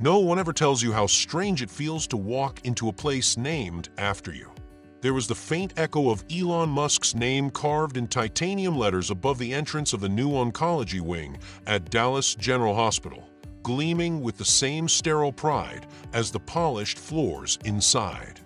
No one ever tells you how strange it feels to walk into a place named after you. There was the faint echo of Elon Musk's name carved in titanium letters above the entrance of the new oncology wing at Dallas General Hospital, gleaming with the same sterile pride as the polished floors inside.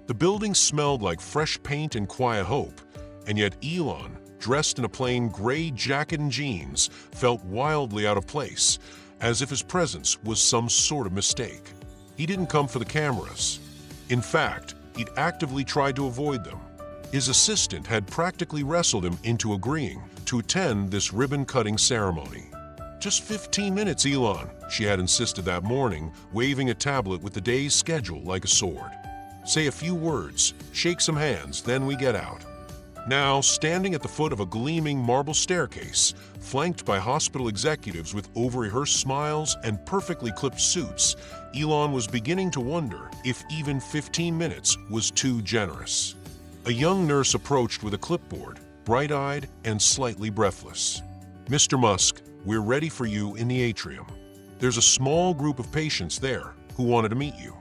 The building smelled like fresh paint and quiet hope, and yet Elon, dressed in a plain gray jacket and jeans, felt wildly out of place, as if his presence was some sort of mistake. He didn't come for the cameras. In fact, he'd actively tried to avoid them. His assistant had practically wrestled him into agreeing to attend this ribbon-cutting ceremony. "Just 15 minutes, Elon," she had insisted that morning, waving a tablet with the day's schedule like a sword. "Say a few words, shake some hands, then we get out." Now, standing at the foot of a gleaming marble staircase, flanked by hospital executives with over-rehearsed smiles and perfectly clipped suits, Elon was beginning to wonder if even 15 minutes was too generous. A young nurse approached with a clipboard, bright-eyed and slightly breathless. "Mr. Musk, we're ready for you in the atrium. There's a small group of patients there who wanted to meet you."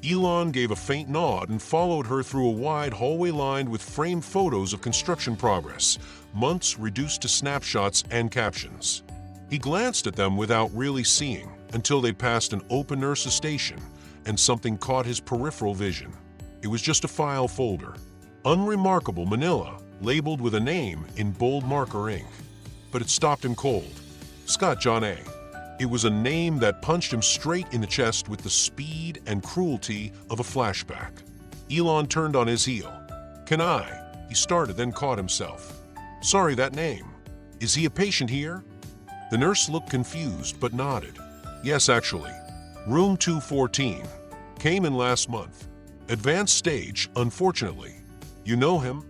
Elon gave a faint nod and followed her through a wide hallway lined with framed photos of construction progress, months reduced to snapshots and captions. He glanced at them without really seeing until they passed an open nurse's station and something caught his peripheral vision. It was just a file folder, unremarkable manila, labeled with a name in bold marker ink. But it stopped him cold. Scott John A. It was a name that punched him straight in the chest with the speed and cruelty of a flashback. Elon turned on his heel. "Can I?" he started, then caught himself. "Sorry, that name. Is he a patient here?" The nurse looked confused but nodded. "Yes, actually. Room 214. Came in last month. Advanced stage, unfortunately. You know him?"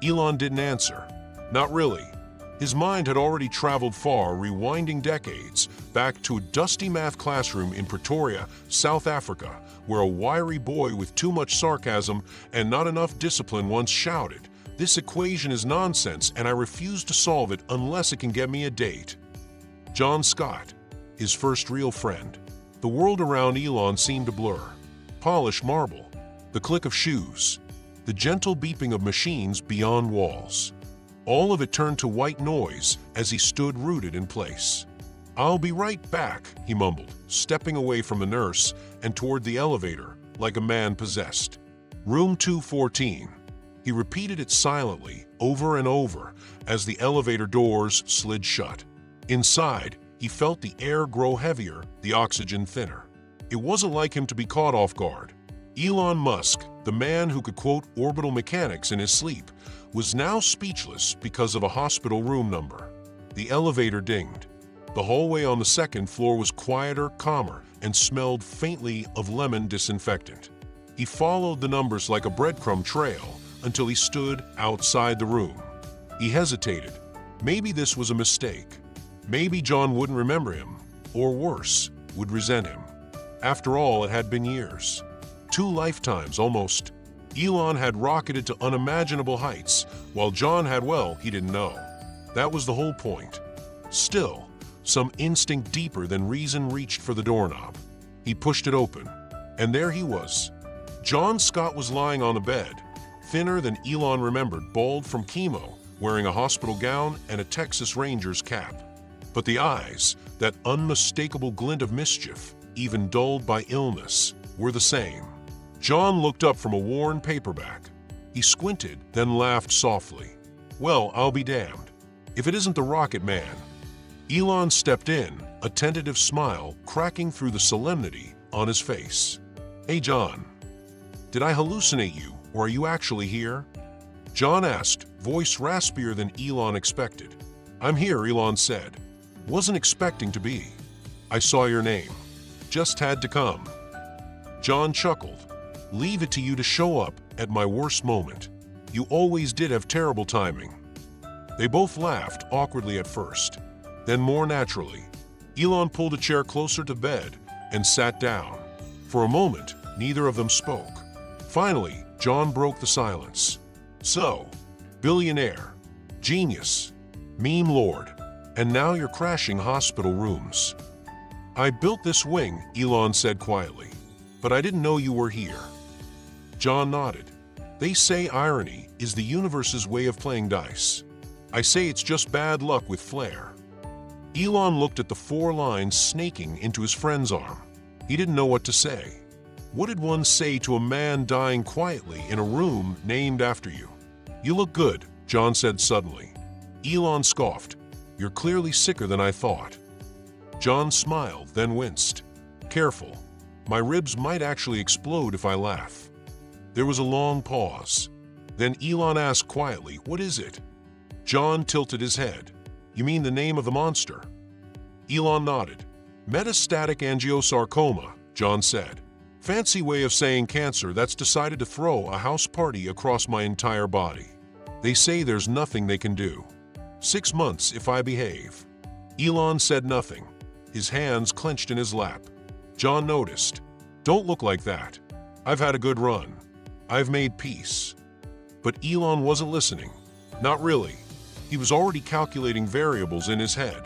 Elon didn't answer. Not really. His mind had already traveled far, rewinding decades, back to a dusty math classroom in Pretoria, South Africa, where a wiry boy with too much sarcasm and not enough discipline once shouted, "This equation is nonsense and I refuse to solve it unless it can get me a date." John Scott, his first real friend. The world around Elon seemed to blur. Polished marble, the click of shoes, the gentle beeping of machines beyond walls. All of it turned to white noise as he stood rooted in place. "I'll be right back," he mumbled, stepping away from the nurse and toward the elevator like a man possessed. "Room 214. He repeated it silently, over and over, as the elevator doors slid shut. Inside, he felt the air grow heavier, the oxygen thinner. It wasn't like him to be caught off guard. Elon Musk, the man who could quote orbital mechanics in his sleep, was now speechless because of a hospital room number. The elevator dinged. The hallway on the second floor was quieter, calmer, and smelled faintly of lemon disinfectant. He followed the numbers like a breadcrumb trail until he stood outside the room. He hesitated. Maybe this was a mistake. Maybe John wouldn't remember him, or worse, would resent him. After all, it had been years. 2 lifetimes, almost. Elon had rocketed to unimaginable heights, while John had, well, he didn't know. That was the whole point. Still, some instinct deeper than reason reached for the doorknob. He pushed it open, and there he was. John Scott was lying on the bed, thinner than Elon remembered, bald from chemo, wearing a hospital gown and a Texas Rangers cap. But the eyes, that unmistakable glint of mischief, even dulled by illness, were the same. John looked up from a worn paperback. He squinted, then laughed softly. "Well, I'll be damned. If it isn't the Rocket Man." Elon stepped in, a tentative smile cracking through the solemnity on his face. "Hey, John. Did I hallucinate you, or are you actually here?" John asked, voice raspier than Elon expected. "I'm here," Elon said. "Wasn't expecting to be. I saw your name. Just had to come." John chuckled. "Leave it to you to show up at my worst moment. You always did have terrible timing." They both laughed awkwardly at first, then more naturally. Elon pulled a chair closer to bed and sat down. For a moment, neither of them spoke. Finally, John broke the silence. "So, billionaire, genius, meme lord, and now you're crashing hospital rooms." I built this wing, Elon said quietly, but I didn't know you were here. John nodded. They say irony is the universe's way of playing dice. I say it's just bad luck with flair. Elon looked at the 4 lines snaking into his friend's arm. He didn't know what to say. What did one say to a man dying quietly in a room named after you? You look good, John said suddenly. Elon scoffed. You're clearly sicker than I thought. John smiled, then winced. Careful. My ribs might actually explode if I laugh. There was a long pause. Then Elon asked quietly, what is it? John tilted his head. You mean the name of the monster? Elon nodded. Metastatic angiosarcoma, John said. Fancy way of saying cancer that's decided to throw a house party across my entire body. They say there's nothing they can do. 6 months if I behave. Elon said nothing. His hands clenched in his lap. John noticed. Don't look like that. I've had a good run. I've made peace. But Elon wasn't listening. Not really. He was already calculating variables in his head,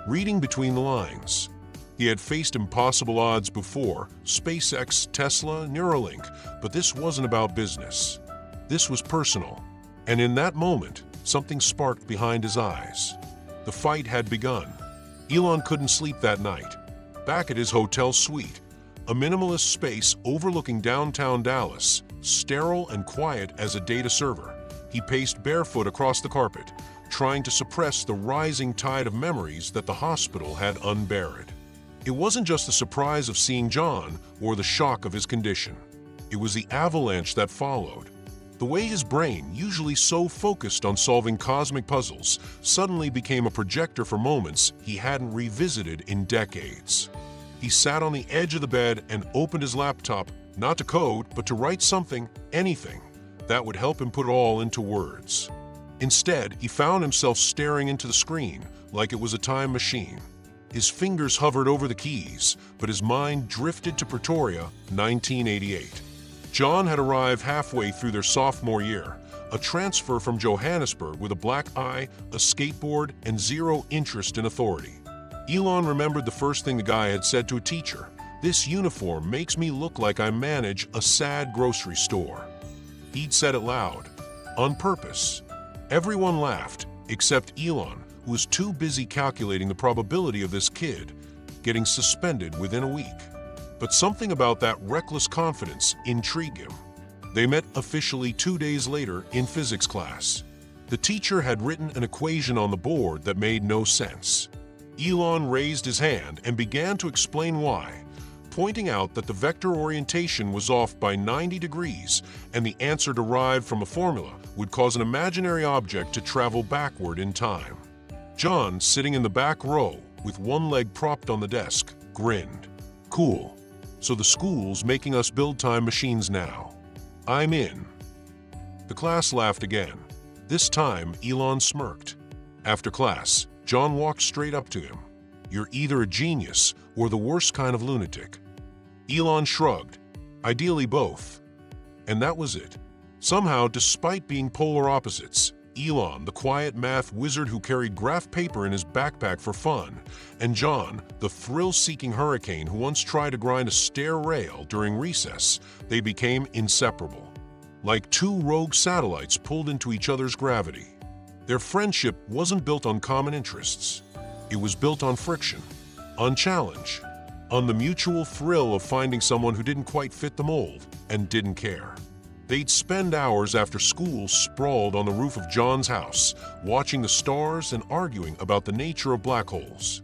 reading between the lines. He had faced impossible odds before, SpaceX, Tesla, Neuralink, but this wasn't about business. This was personal. And in that moment, something sparked behind his eyes. The fight had begun. Elon couldn't sleep that night. Back at his hotel suite, a minimalist space overlooking downtown Dallas, sterile and quiet as a data server, he paced barefoot across the carpet, trying to suppress the rising tide of memories that the hospital had unburied. It wasn't just the surprise of seeing John or the shock of his condition. It was the avalanche that followed. The way his brain, usually so focused on solving cosmic puzzles, suddenly became a projector for moments he hadn't revisited in decades. He sat on the edge of the bed and opened his laptop, not to code, but to write something, anything, that would help him put it all into words. Instead, he found himself staring into the screen like it was a time machine. His fingers hovered over the keys, but his mind drifted to Pretoria, 1988. John had arrived halfway through their sophomore year, a transfer from Johannesburg with a black eye, a skateboard, and zero interest in authority. Elon remembered the first thing the guy had said to a teacher. This uniform makes me look like I manage a sad grocery store. He'd said it loud, on purpose. Everyone laughed, except Elon, who was too busy calculating the probability of this kid getting suspended within a week. But something about that reckless confidence intrigued him. They met officially 2 days later in physics class. The teacher had written an equation on the board that made no sense. Elon raised his hand and began to explain why, pointing out that the vector orientation was off by 90 degrees and the answer derived from a formula would cause an imaginary object to travel backward in time. John, sitting in the back row with one leg propped on the desk, grinned. Cool. So the school's making us build time machines now. I'm in. The class laughed again. This time, Elon smirked. After class, John walked straight up to him. You're either a genius or the worst kind of lunatic. Elon shrugged. Ideally both. And that was it. Somehow, despite being polar opposites, Elon, the quiet math wizard who carried graph paper in his backpack for fun, and John, the thrill-seeking hurricane who once tried to grind a stair rail during recess, they became inseparable. Like 2 rogue satellites pulled into each other's gravity. Their friendship wasn't built on common interests. It was built on friction, on challenge, on the mutual thrill of finding someone who didn't quite fit the mold and didn't care. They'd spend hours after school sprawled on the roof of John's house, watching the stars and arguing about the nature of black holes.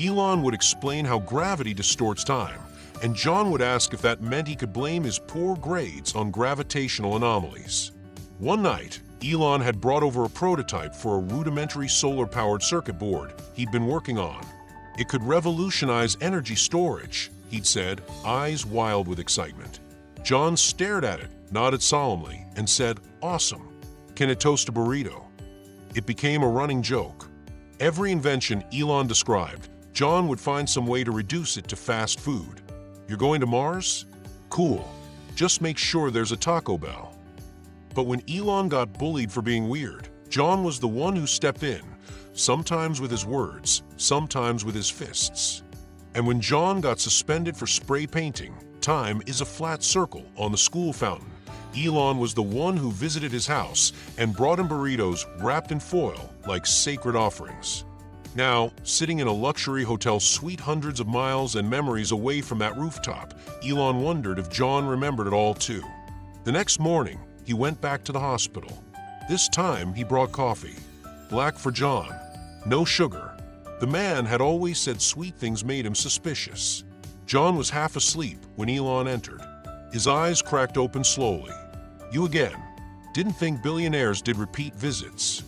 Elon would explain how gravity distorts time, and John would ask if that meant he could blame his poor grades on gravitational anomalies. One night, Elon had brought over a prototype for a rudimentary solar-powered circuit board he'd been working on. It could revolutionize energy storage, he'd said, eyes wild with excitement. John stared at it, nodded solemnly, and said, awesome. Can it toast a burrito? It became a running joke. Every invention Elon described, John would find some way to reduce it to fast food. You're going to Mars? Cool. Just make sure there's a Taco Bell. But when Elon got bullied for being weird, John was the one who stepped in, sometimes with his words, sometimes with his fists. And when John got suspended for spray painting, time is a flat circle on the school fountain. Elon was the one who visited his house and brought him burritos wrapped in foil like sacred offerings. Now, sitting in a luxury hotel suite hundreds of miles and memories away from that rooftop, Elon wondered if John remembered it all too. The next morning, he went back to the hospital. This time, he brought coffee. Black for John. No sugar. The man had always said sweet things made him suspicious. John was half asleep when Elon entered. His eyes cracked open slowly. "You again. Didn't think billionaires did repeat visits."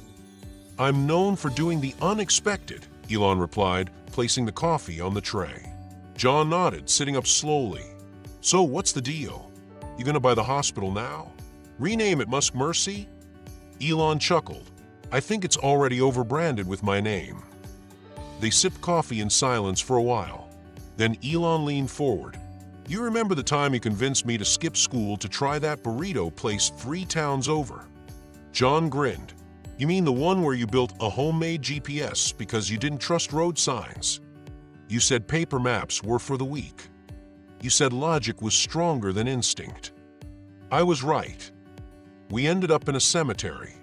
"I'm known for doing the unexpected," Elon replied, placing the coffee on the tray. John nodded, sitting up slowly. "So what's the deal? You gonna buy the hospital now? Rename it Musk Mercy?" Elon chuckled. "I think it's already overbranded with my name." They sipped coffee in silence for a while. Then Elon leaned forward. "You remember the time you convinced me to skip school to try that burrito place 3 towns over?" John grinned. "You mean the one where you built a homemade GPS because you didn't trust road signs? You said paper maps were for the weak. You said logic was stronger than instinct. I was right. We ended up in a cemetery."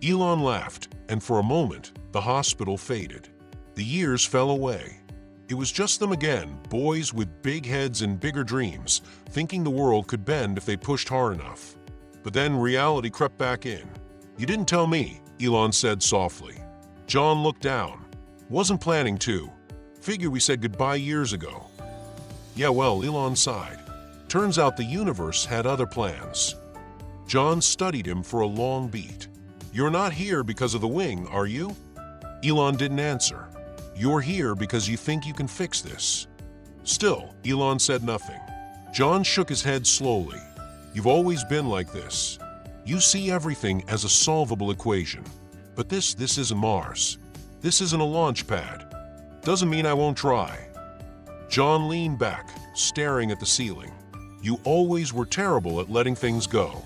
Elon laughed, and for a moment, the hospital faded. The years fell away. It was just them again, boys with big heads and bigger dreams, thinking the world could bend if they pushed hard enough. But then reality crept back in. "You didn't tell me," Elon said softly. John looked down. "Wasn't planning to. Figured we said goodbye years ago." "Yeah, well," Elon sighed. "Turns out the universe had other plans." John studied him for a long beat. "You're not here because of the wing, are you?" Elon didn't answer. "You're here because you think you can fix this." Still, Elon said nothing. John shook his head slowly. "You've always been like this. You see everything as a solvable equation. But this isn't Mars. This isn't a launch pad. Doesn't mean I won't try." John leaned back, staring at the ceiling. "You always were terrible at letting things go."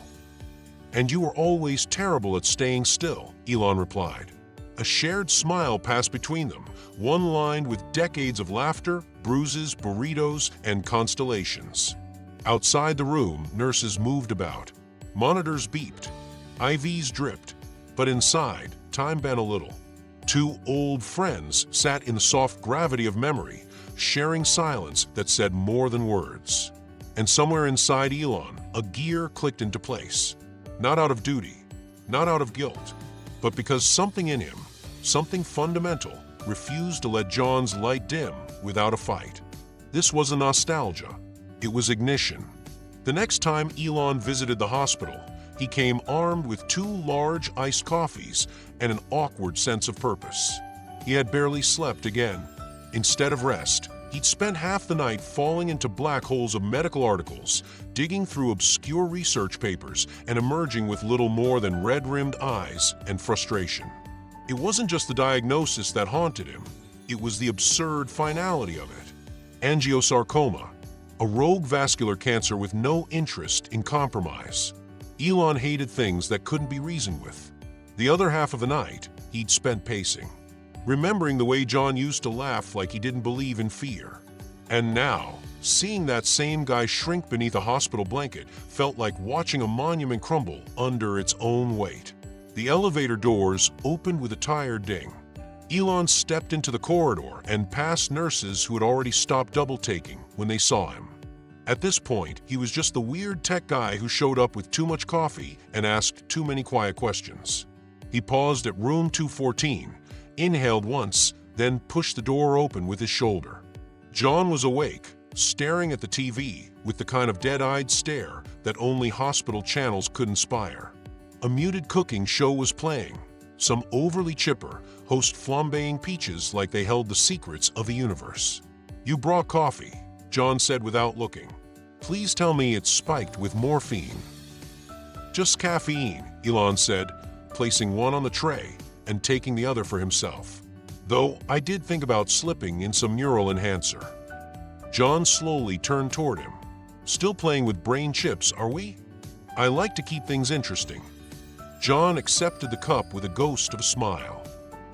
"And you were always terrible at staying still," Elon replied. A shared smile passed between them, one lined with decades of laughter, bruises, burritos, and constellations. Outside the room, nurses moved about. Monitors beeped. IVs dripped. But inside, time bent a little. 2 old friends sat in the soft gravity of memory, sharing silence that said more than words. And somewhere inside Elon, a gear clicked into place. Not out of duty, not out of guilt, but because something in him, something fundamental, refused to let John's light dim without a fight. This wasn't nostalgia. It was ignition. The next time Elon visited the hospital, he came armed with 2 large iced coffees and an awkward sense of purpose. He had barely slept again. Instead of rest, he'd spent half the night falling into black holes of medical articles, digging through obscure research papers, and emerging with little more than red-rimmed eyes and frustration. It wasn't just the diagnosis that haunted him. It was the absurd finality of it. Angiosarcoma, a rogue vascular cancer with no interest in compromise. Elon hated things that couldn't be reasoned with. The other half of the night, he'd spent pacing, remembering the way John used to laugh like he didn't believe in fear. And now, seeing that same guy shrink beneath a hospital blanket felt like watching a monument crumble under its own weight. The elevator doors opened with a tired ding. Elon stepped into the corridor and past nurses who had already stopped double-taking when they saw him. At this point, he was just the weird tech guy who showed up with too much coffee and asked too many quiet questions. He paused at room 214, inhaled once, then pushed the door open with his shoulder. John was awake, staring at the TV with the kind of dead-eyed stare that only hospital channels could inspire. A muted cooking show was playing. Some overly chipper host flambeing peaches like they held the secrets of the universe. "You brought coffee," John said without looking. "Please tell me it's spiked with morphine." "Just caffeine," Elon said, placing one on the tray and taking the other for himself. "Though I did think about slipping in some neural enhancer." John slowly turned toward him. "Still playing with brain chips, are we? I like to keep things interesting." John accepted the cup with a ghost of a smile.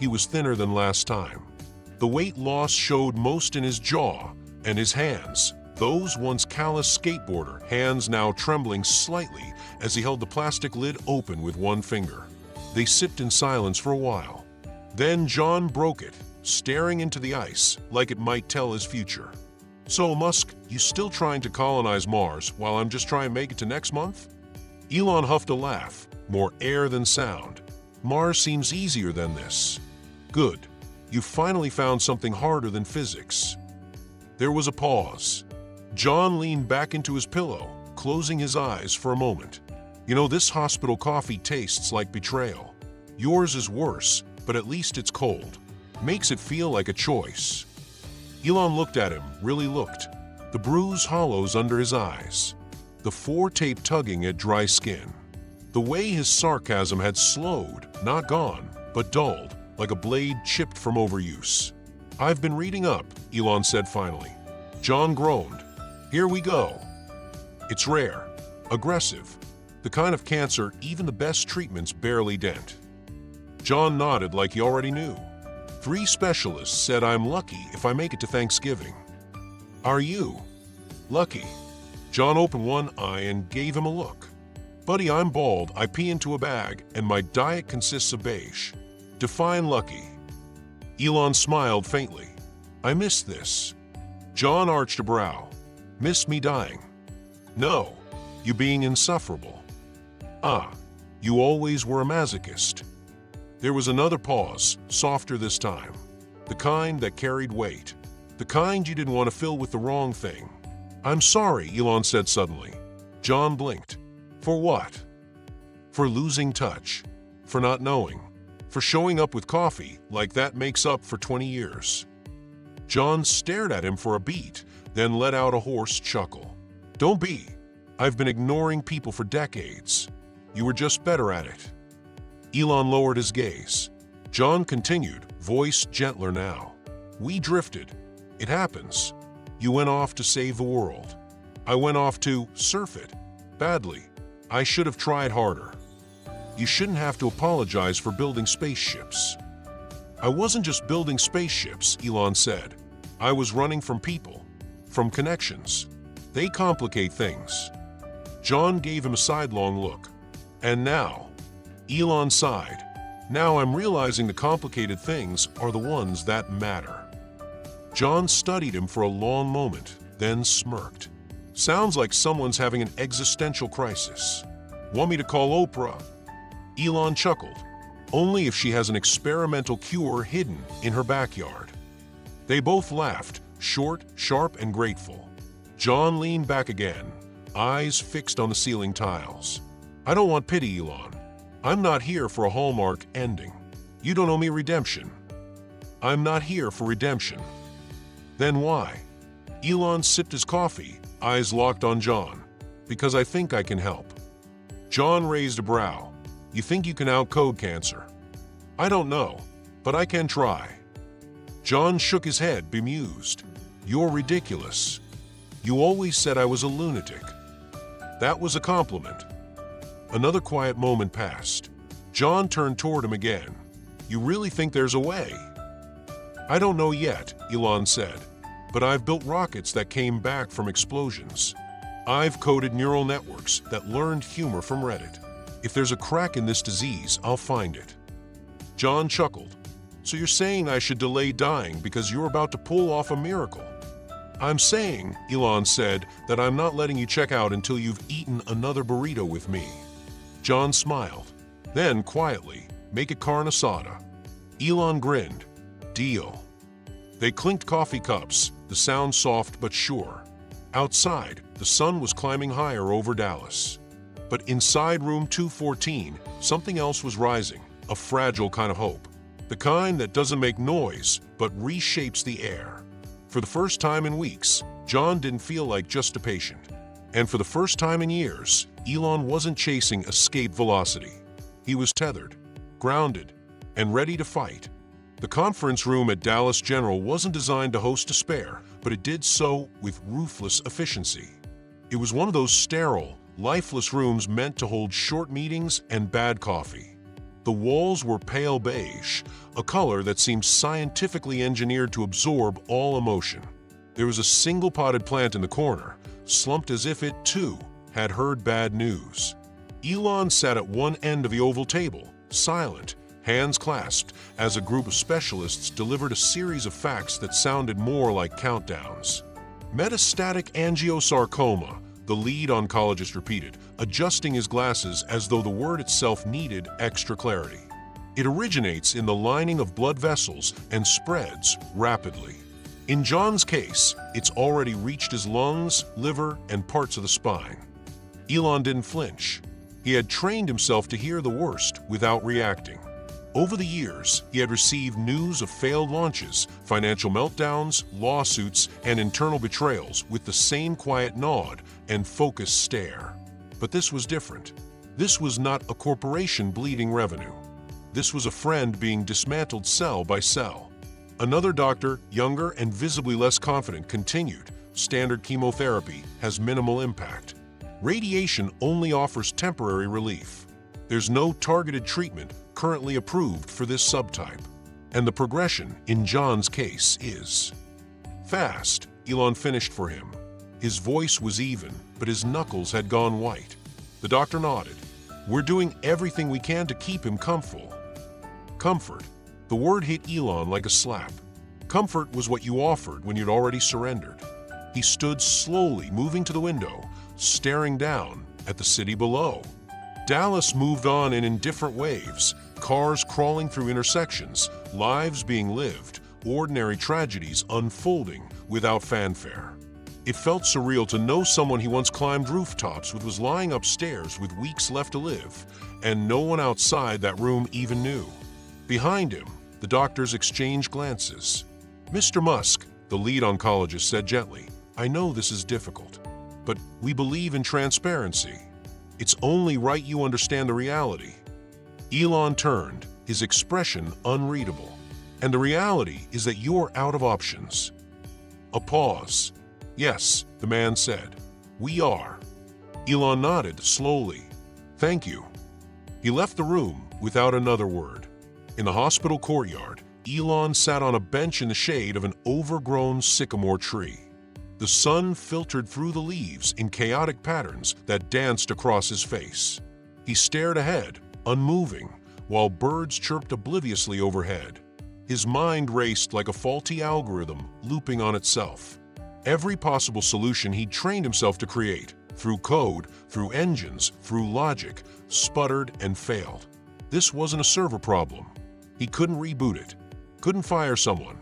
He was thinner than last time. The weight loss showed most in his jaw and his hands, those once callous skateboarder hands now trembling slightly as he held the plastic lid open with one finger. They sipped in silence for a while. Then John broke it, staring into the ice like it might tell his future. "So, Musk, you still trying to colonize Mars while I'm just trying to make it to next month?" Elon huffed a laugh, more air than sound. "Mars seems easier than this." "Good. You finally found something harder than physics." There was a pause. John leaned back into his pillow, closing his eyes for a moment. "You know, this hospital coffee tastes like betrayal. Yours is worse, but at least it's cold. Makes it feel like a choice." Elon looked at him, really looked. The bruised hollows under his eyes. The four-tape tugging at dry skin. The way his sarcasm had slowed, not gone, but dulled, like a blade chipped from overuse. "I've been reading up," Elon said finally. John groaned. "Here we go." "It's rare, aggressive, the kind of cancer even the best treatments barely dent." John nodded like he already knew. 3 specialists said I'm lucky if I make it to Thanksgiving." "Are you lucky?" John opened one eye and gave him a look. "Buddy, I'm bald, I pee into a bag, and my diet consists of beige. Define lucky." Elon smiled faintly. "I missed this." John arched a brow. "Miss me dying?" "No, you being insufferable." "Ah, you always were a masochist." There was another pause, softer this time. The kind that carried weight. The kind you didn't want to fill with the wrong thing. "I'm sorry," Elon said suddenly. John blinked. "For what?" "For losing touch. For not knowing. For showing up with coffee like that makes up for 20 years. John stared at him for a beat, then let out a hoarse chuckle. "Don't be. I've been ignoring people for decades. You were just better at it." Elon lowered his gaze. John continued, voice gentler now. "We drifted. It happens. You went off to save the world. I went off to surf it. Badly. I should have tried harder. You shouldn't have to apologize for building spaceships." "I wasn't just building spaceships," Elon said. "I was running from people. From connections. They complicate things." John gave him a sidelong look. "And now?" Elon sighed. "Now I'm realizing the complicated things are the ones that matter." John studied him for a long moment, then smirked. "Sounds like someone's having an existential crisis. Want me to call Oprah?" Elon chuckled. "Only if she has an experimental cure hidden in her backyard." They both laughed, short, sharp, and grateful. John leaned back again, eyes fixed on the ceiling tiles. "I don't want pity, Elon. I'm not here for a Hallmark ending. You don't owe me redemption." "I'm not here for redemption." "Then why?" Elon sipped his coffee, eyes locked on John. "Because I think I can help." John raised a brow. "You think you can outcode cancer?" "I don't know, but I can try." John shook his head, bemused. "You're ridiculous. You always said I was a lunatic." That was a compliment. Another quiet moment passed. John turned toward him again. "You really think there's a way?" "I don't know yet," Elon said, "but I've built rockets that came back from explosions. I've coded neural networks that learned humor from Reddit. If there's a crack in this disease, I'll find it." John chuckled. "So you're saying I should delay dying because you're about to pull off a miracle?" "I'm saying," Elon said, "that I'm not letting you check out until you've eaten another burrito with me." John smiled. Then, quietly, "Make it carne asada." Elon grinned. "Deal." They clinked coffee cups, the sound soft but sure. Outside, the sun was climbing higher over Dallas. But inside room 214, something else was rising, a fragile kind of hope. The kind that doesn't make noise, but reshapes the air. For the first time in weeks, John didn't feel like just a patient. And for the first time in years, Elon wasn't chasing escape velocity. He was tethered, grounded, and ready to fight. The conference room at Dallas General wasn't designed to host despair, but it did so with ruthless efficiency. It was one of those sterile, lifeless rooms meant to hold short meetings and bad coffee. The walls were pale beige, a color that seemed scientifically engineered to absorb all emotion. There was a single potted plant in the corner, slumped as if it, too, had heard bad news. Elon sat at one end of the oval table, silent, hands clasped, as a group of specialists delivered a series of facts that sounded more like countdowns. Metastatic angiosarcoma, the lead oncologist repeated, adjusting his glasses as though the word itself needed extra clarity. It originates in the lining of blood vessels and spreads rapidly. In John's case, it's already reached his lungs, liver, and parts of the spine. Elon didn't flinch. He had trained himself to hear the worst without reacting. Over the years, he had received news of failed launches, financial meltdowns, lawsuits, and internal betrayals with the same quiet nod and focused stare. But this was different. This was not a corporation bleeding revenue. This was a friend being dismantled cell by cell. Another doctor, younger and visibly less confident, continued, "Standard chemotherapy has minimal impact. Radiation only offers temporary relief. There's no targeted treatment currently approved for this subtype. And the progression, in John's case, is fast." Elon finished for him. His voice was even, but his knuckles had gone white. The doctor nodded. "We're doing everything we can to keep him comfortable." Comfort. The word hit Elon like a slap. Comfort was what you offered when you'd already surrendered. He stood slowly, moving to the window, staring down at the city below. Dallas moved on in indifferent waves, cars crawling through intersections, lives being lived, ordinary tragedies unfolding without fanfare. It felt surreal to know someone he once climbed rooftops with was lying upstairs with weeks left to live, and no one outside that room even knew. Behind him, the doctors exchanged glances. "Mr. Musk," the lead oncologist said gently, "I know this is difficult, but we believe in transparency. It's only right you understand the reality." Elon turned, his expression unreadable. "And the reality is that you're out of options." A pause. "Yes," the man said. "We are." Elon nodded slowly. "Thank you." He left the room without another word. In the hospital courtyard, Elon sat on a bench in the shade of an overgrown sycamore tree. The sun filtered through the leaves in chaotic patterns that danced across his face. He stared ahead, unmoving, while birds chirped obliviously overhead. His mind raced like a faulty algorithm looping on itself. Every possible solution he'd trained himself to create, through code, through engines, through logic, sputtered and failed. This wasn't a server problem. He couldn't reboot it, couldn't fire someone,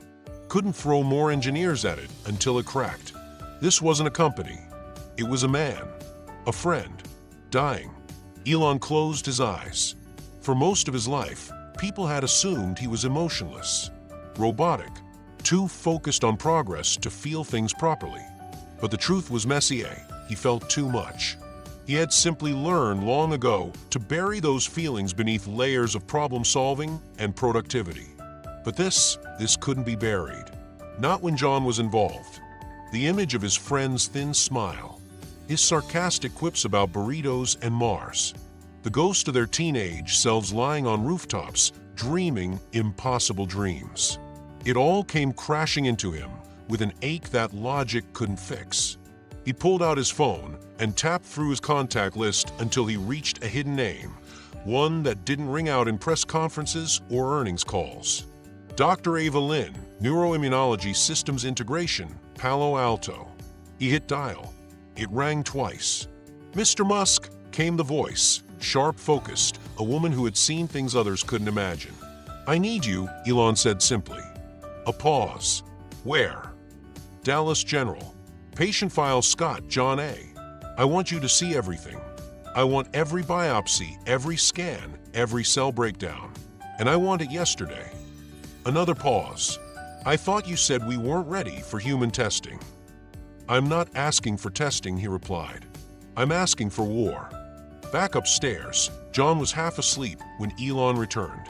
couldn't throw more engineers at it until it cracked. This wasn't a company. It was a man, a friend, dying. Elon closed his eyes. For most of his life, people had assumed he was emotionless, robotic, too focused on progress to feel things properly. But the truth was Messier. He felt too much. He had simply learned long ago to bury those feelings beneath layers of problem-solving and productivity. But this couldn't be buried. Not when John was involved. The image of his friend's thin smile, his sarcastic quips about burritos and Mars, the ghost of their teenage selves lying on rooftops, dreaming impossible dreams. It all came crashing into him with an ache that logic couldn't fix. He pulled out his phone and tapped through his contact list until he reached a hidden name, one that didn't ring out in press conferences or earnings calls. Dr. Ava Lin, Neuroimmunology Systems Integration, Palo Alto. He hit dial. It rang twice. "Mr. Musk," came the voice, sharp focused, a woman who had seen things others couldn't imagine. "I need you," Elon said simply. A pause. "Where?" "Dallas General. Patient file Scott, John A. I want you to see everything. I want every biopsy, every scan, every cell breakdown. And I want it yesterday." Another pause. "I thought you said we weren't ready for human testing." "I'm not asking for testing," he replied. "I'm asking for war." Back upstairs, John was half asleep when Elon returned.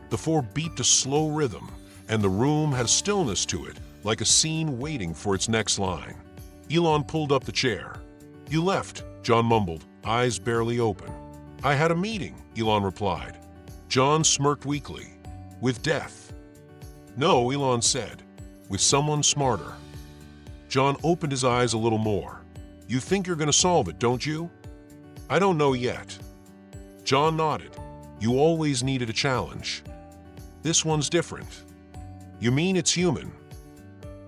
The phone beeped a slow rhythm, and the room had a stillness to it, like a scene waiting for its next line. Elon pulled up the chair. "You left," John mumbled, eyes barely open. "I had a meeting," Elon replied. John smirked weakly. With death. No, Elon said. With someone smarter. John opened his eyes a little more. You think you're going to solve it, don't you? I don't know yet. John nodded. You always needed a challenge. This one's different. You mean it's human?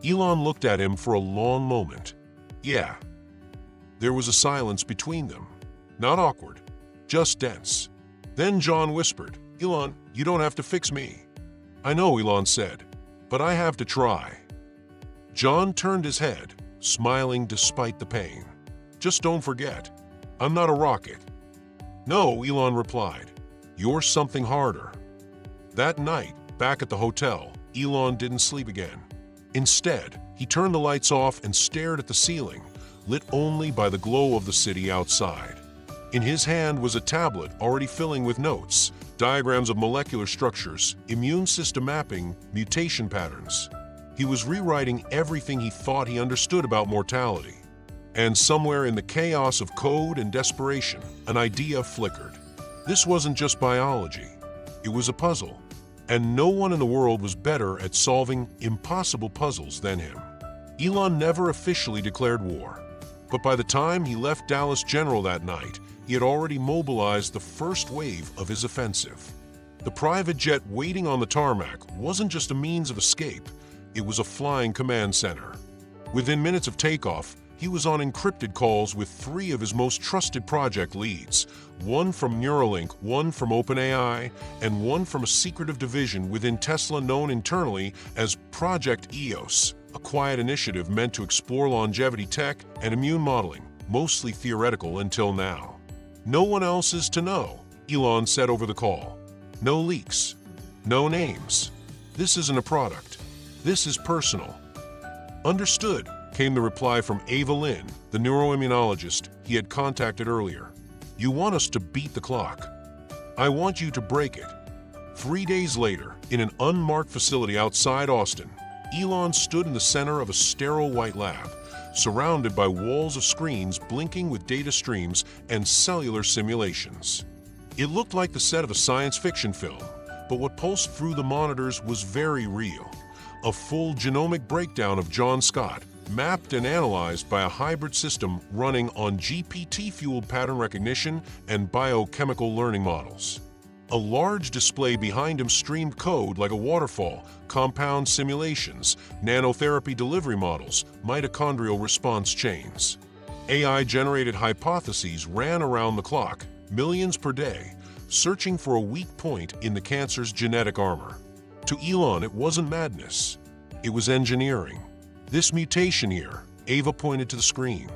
Elon looked at him for a long moment. Yeah. There was a silence between them. Not awkward, just dense. Then John whispered, Elon, you don't have to fix me. I know, Elon said, but I have to try. John turned his head, smiling despite the pain. Just don't forget, I'm not a rocket. No, Elon replied. You're something harder. That night, back at the hotel, Elon didn't sleep again. Instead, he turned the lights off and stared at the ceiling, lit only by the glow of the city outside. In his hand was a tablet already filling with notes, diagrams of molecular structures, immune system mapping, mutation patterns. He was rewriting everything he thought he understood about mortality. And somewhere in the chaos of code and desperation, an idea flickered. This wasn't just biology. It was a puzzle. And no one in the world was better at solving impossible puzzles than him. Elon never officially declared war. But by the time he left Dallas General that night, he had already mobilized the first wave of his offensive. The private jet waiting on the tarmac wasn't just a means of escape, it was a flying command center. Within minutes of takeoff, he was on encrypted calls with 3 of his most trusted project leads, one from Neuralink, one from OpenAI, and one from a secretive division within Tesla known internally as Project EOS, a quiet initiative meant to explore longevity tech and immune modeling, mostly theoretical until now. No one else is to know, Elon said over the call. No leaks. No names. This isn't a product. This is personal. Understood, came the reply from Ava Lynn, the neuroimmunologist he had contacted earlier. You want us to beat the clock. I want you to break it. 3 days later, in an unmarked facility outside Austin, Elon stood in the center of a sterile white lab, surrounded by walls of screens blinking with data streams and cellular simulations. It looked like the set of a science fiction film, but what pulsed through the monitors was very real. A full genomic breakdown of John Scott, mapped and analyzed by a hybrid system running on GPT-fueled pattern recognition and biochemical learning models. A large display behind him streamed code like a waterfall, compound simulations, nanotherapy delivery models, mitochondrial response chains. AI-generated hypotheses ran around the clock, millions per day, searching for a weak point in the cancer's genetic armor. To Elon, it wasn't madness. It was engineering. This mutation here, Ava pointed to the screen.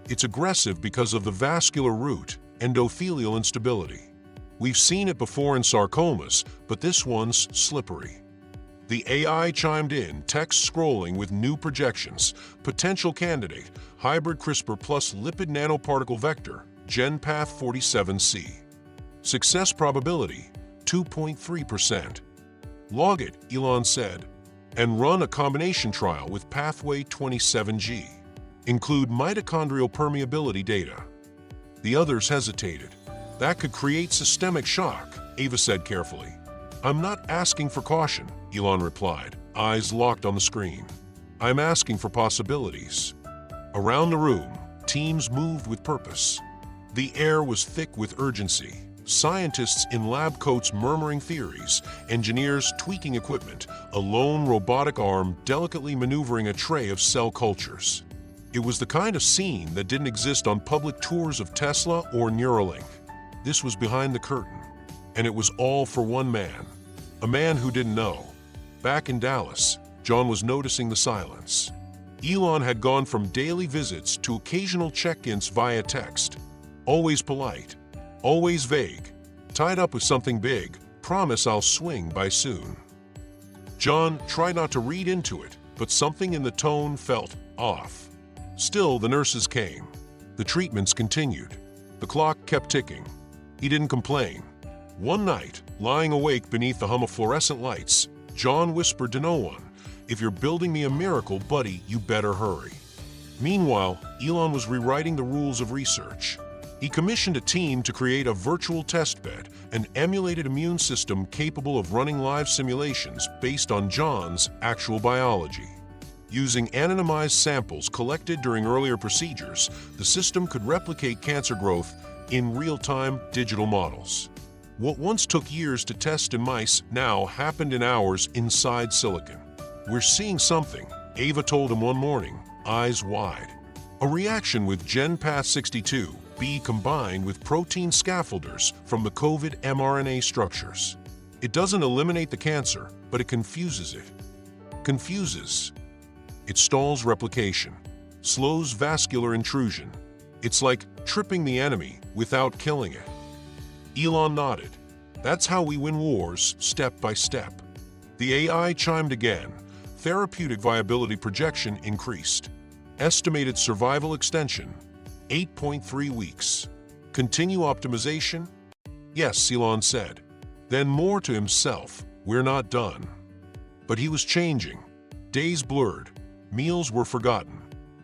It's aggressive because of the vascular root, endothelial instability. We've seen it before in sarcomas, but this one's slippery. The AI chimed in, text scrolling with new projections. Potential candidate, hybrid CRISPR plus lipid nanoparticle vector, GenPath 47C. Success probability, 2.3%. Log it, Elon said, and run a combination trial with pathway 27G. Include mitochondrial permeability data. The others hesitated. That could create systemic shock, Ava said carefully. I'm not asking for caution, Elon replied, eyes locked on the screen. I'm asking for possibilities. Around the room, teams moved with purpose. The air was thick with urgency. Scientists in lab coats murmuring theories, engineers tweaking equipment, a lone robotic arm delicately maneuvering a tray of cell cultures. It was the kind of scene that didn't exist on public tours of Tesla or Neuralink. This was behind the curtain, and it was all for one man, a man who didn't know. Back in Dallas, John was noticing the silence. Elon had gone from daily visits to occasional check-ins via text. Always polite, always vague, tied up with something big, promise I'll swing by soon. John tried not to read into it, but something in the tone felt off. Still, the nurses came. The treatments continued. The clock kept ticking. He didn't complain. One night, lying awake beneath the hum of fluorescent lights, John whispered to no one, "If you're building me a miracle, buddy, you better hurry." Meanwhile, Elon was rewriting the rules of research. He commissioned a team to create a virtual testbed, an emulated immune system capable of running live simulations based on John's actual biology. Using anonymized samples collected during earlier procedures, the system could replicate cancer growth in real-time digital models. What once took years to test in mice now happened in hours inside silicon. "We're seeing something," Ava told him one morning, eyes wide. A reaction with GenPath62B combined with protein scaffolders from the COVID mRNA structures. It doesn't eliminate the cancer, but it confuses it. It stalls replication, slows vascular intrusion. It's like tripping the enemy without killing it. Elon nodded. "That's how we win wars, step by step." The AI chimed again. Therapeutic viability projection increased. Estimated survival extension, 8.3 weeks. Continue optimization? Yes, Elon said. Then more to himself, "We're not done." But he was changing. Days blurred. Meals were forgotten.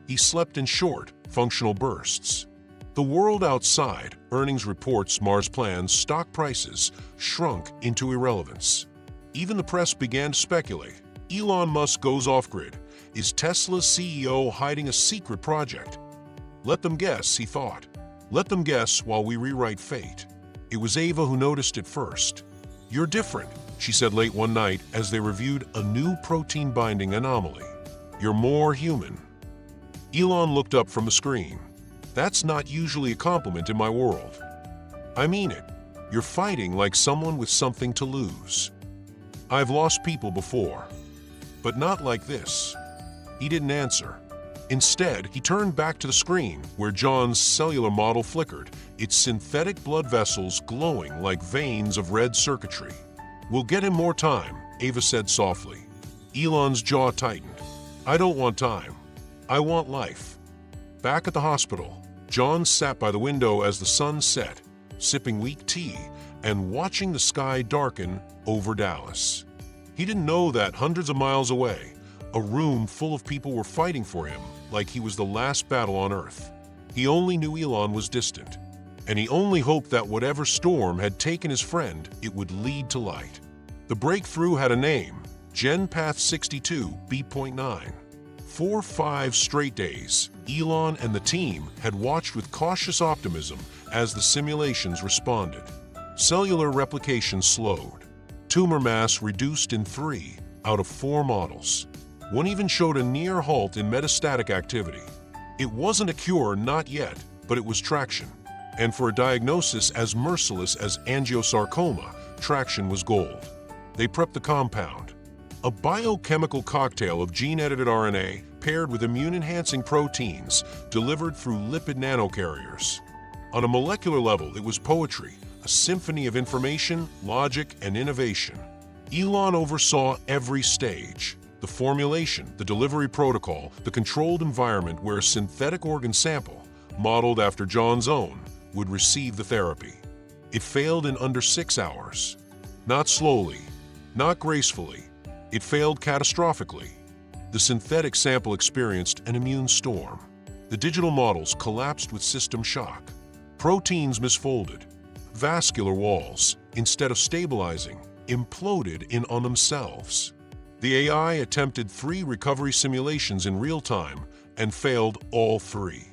He slept in short, functional bursts. The world outside, earnings reports, Mars plans, stock prices, shrunk into irrelevance. Even the press began to speculate. Elon Musk goes off-grid. Is Tesla's CEO hiding a secret project? Let them guess, he thought. Let them guess while we rewrite fate. It was Ava who noticed it first. "You're different," she said late one night as they reviewed a new protein-binding anomaly. "You're more human." Elon looked up from the screen. "That's not usually a compliment in my world." "I mean it. You're fighting like someone with something to lose." "I've lost people before. But not like this." He didn't answer. Instead, he turned back to the screen where John's cellular model flickered, its synthetic blood vessels glowing like veins of red circuitry. "We'll get him more time," Ava said softly. Elon's jaw tightened. "I don't want time. I want life." Back at the hospital, John sat by the window as the sun set, sipping weak tea and watching the sky darken over Dallas. He didn't know that hundreds of miles away, a room full of people were fighting for him like he was the last battle on Earth. He only knew Elon was distant, and he only hoped that whatever storm had taken his friend, it would lead to light. The breakthrough had a name, GenPath62B.9. For 5 straight days, Elon and the team had watched with cautious optimism as the simulations responded. Cellular replication slowed. Tumor mass reduced in 3 out of 4 models. One even showed a near halt in metastatic activity. It wasn't a cure, not yet, but it was traction. And for a diagnosis as merciless as angiosarcoma, traction was gold. They prepped the compound. A biochemical cocktail of gene-edited RNA paired with immune-enhancing proteins delivered through lipid nanocarriers. On a molecular level, it was poetry, a symphony of information, logic, and innovation. Elon oversaw every stage: the formulation, the delivery protocol, the controlled environment where a synthetic organ sample, modeled after John's own, would receive the therapy. It failed in under 6 hours. Not slowly, not gracefully. It failed catastrophically. The synthetic sample experienced an immune storm. The digital models collapsed with system shock. Proteins misfolded. Vascular walls, instead of stabilizing, imploded in on themselves. The AI attempted 3 recovery simulations in real time and failed all 3.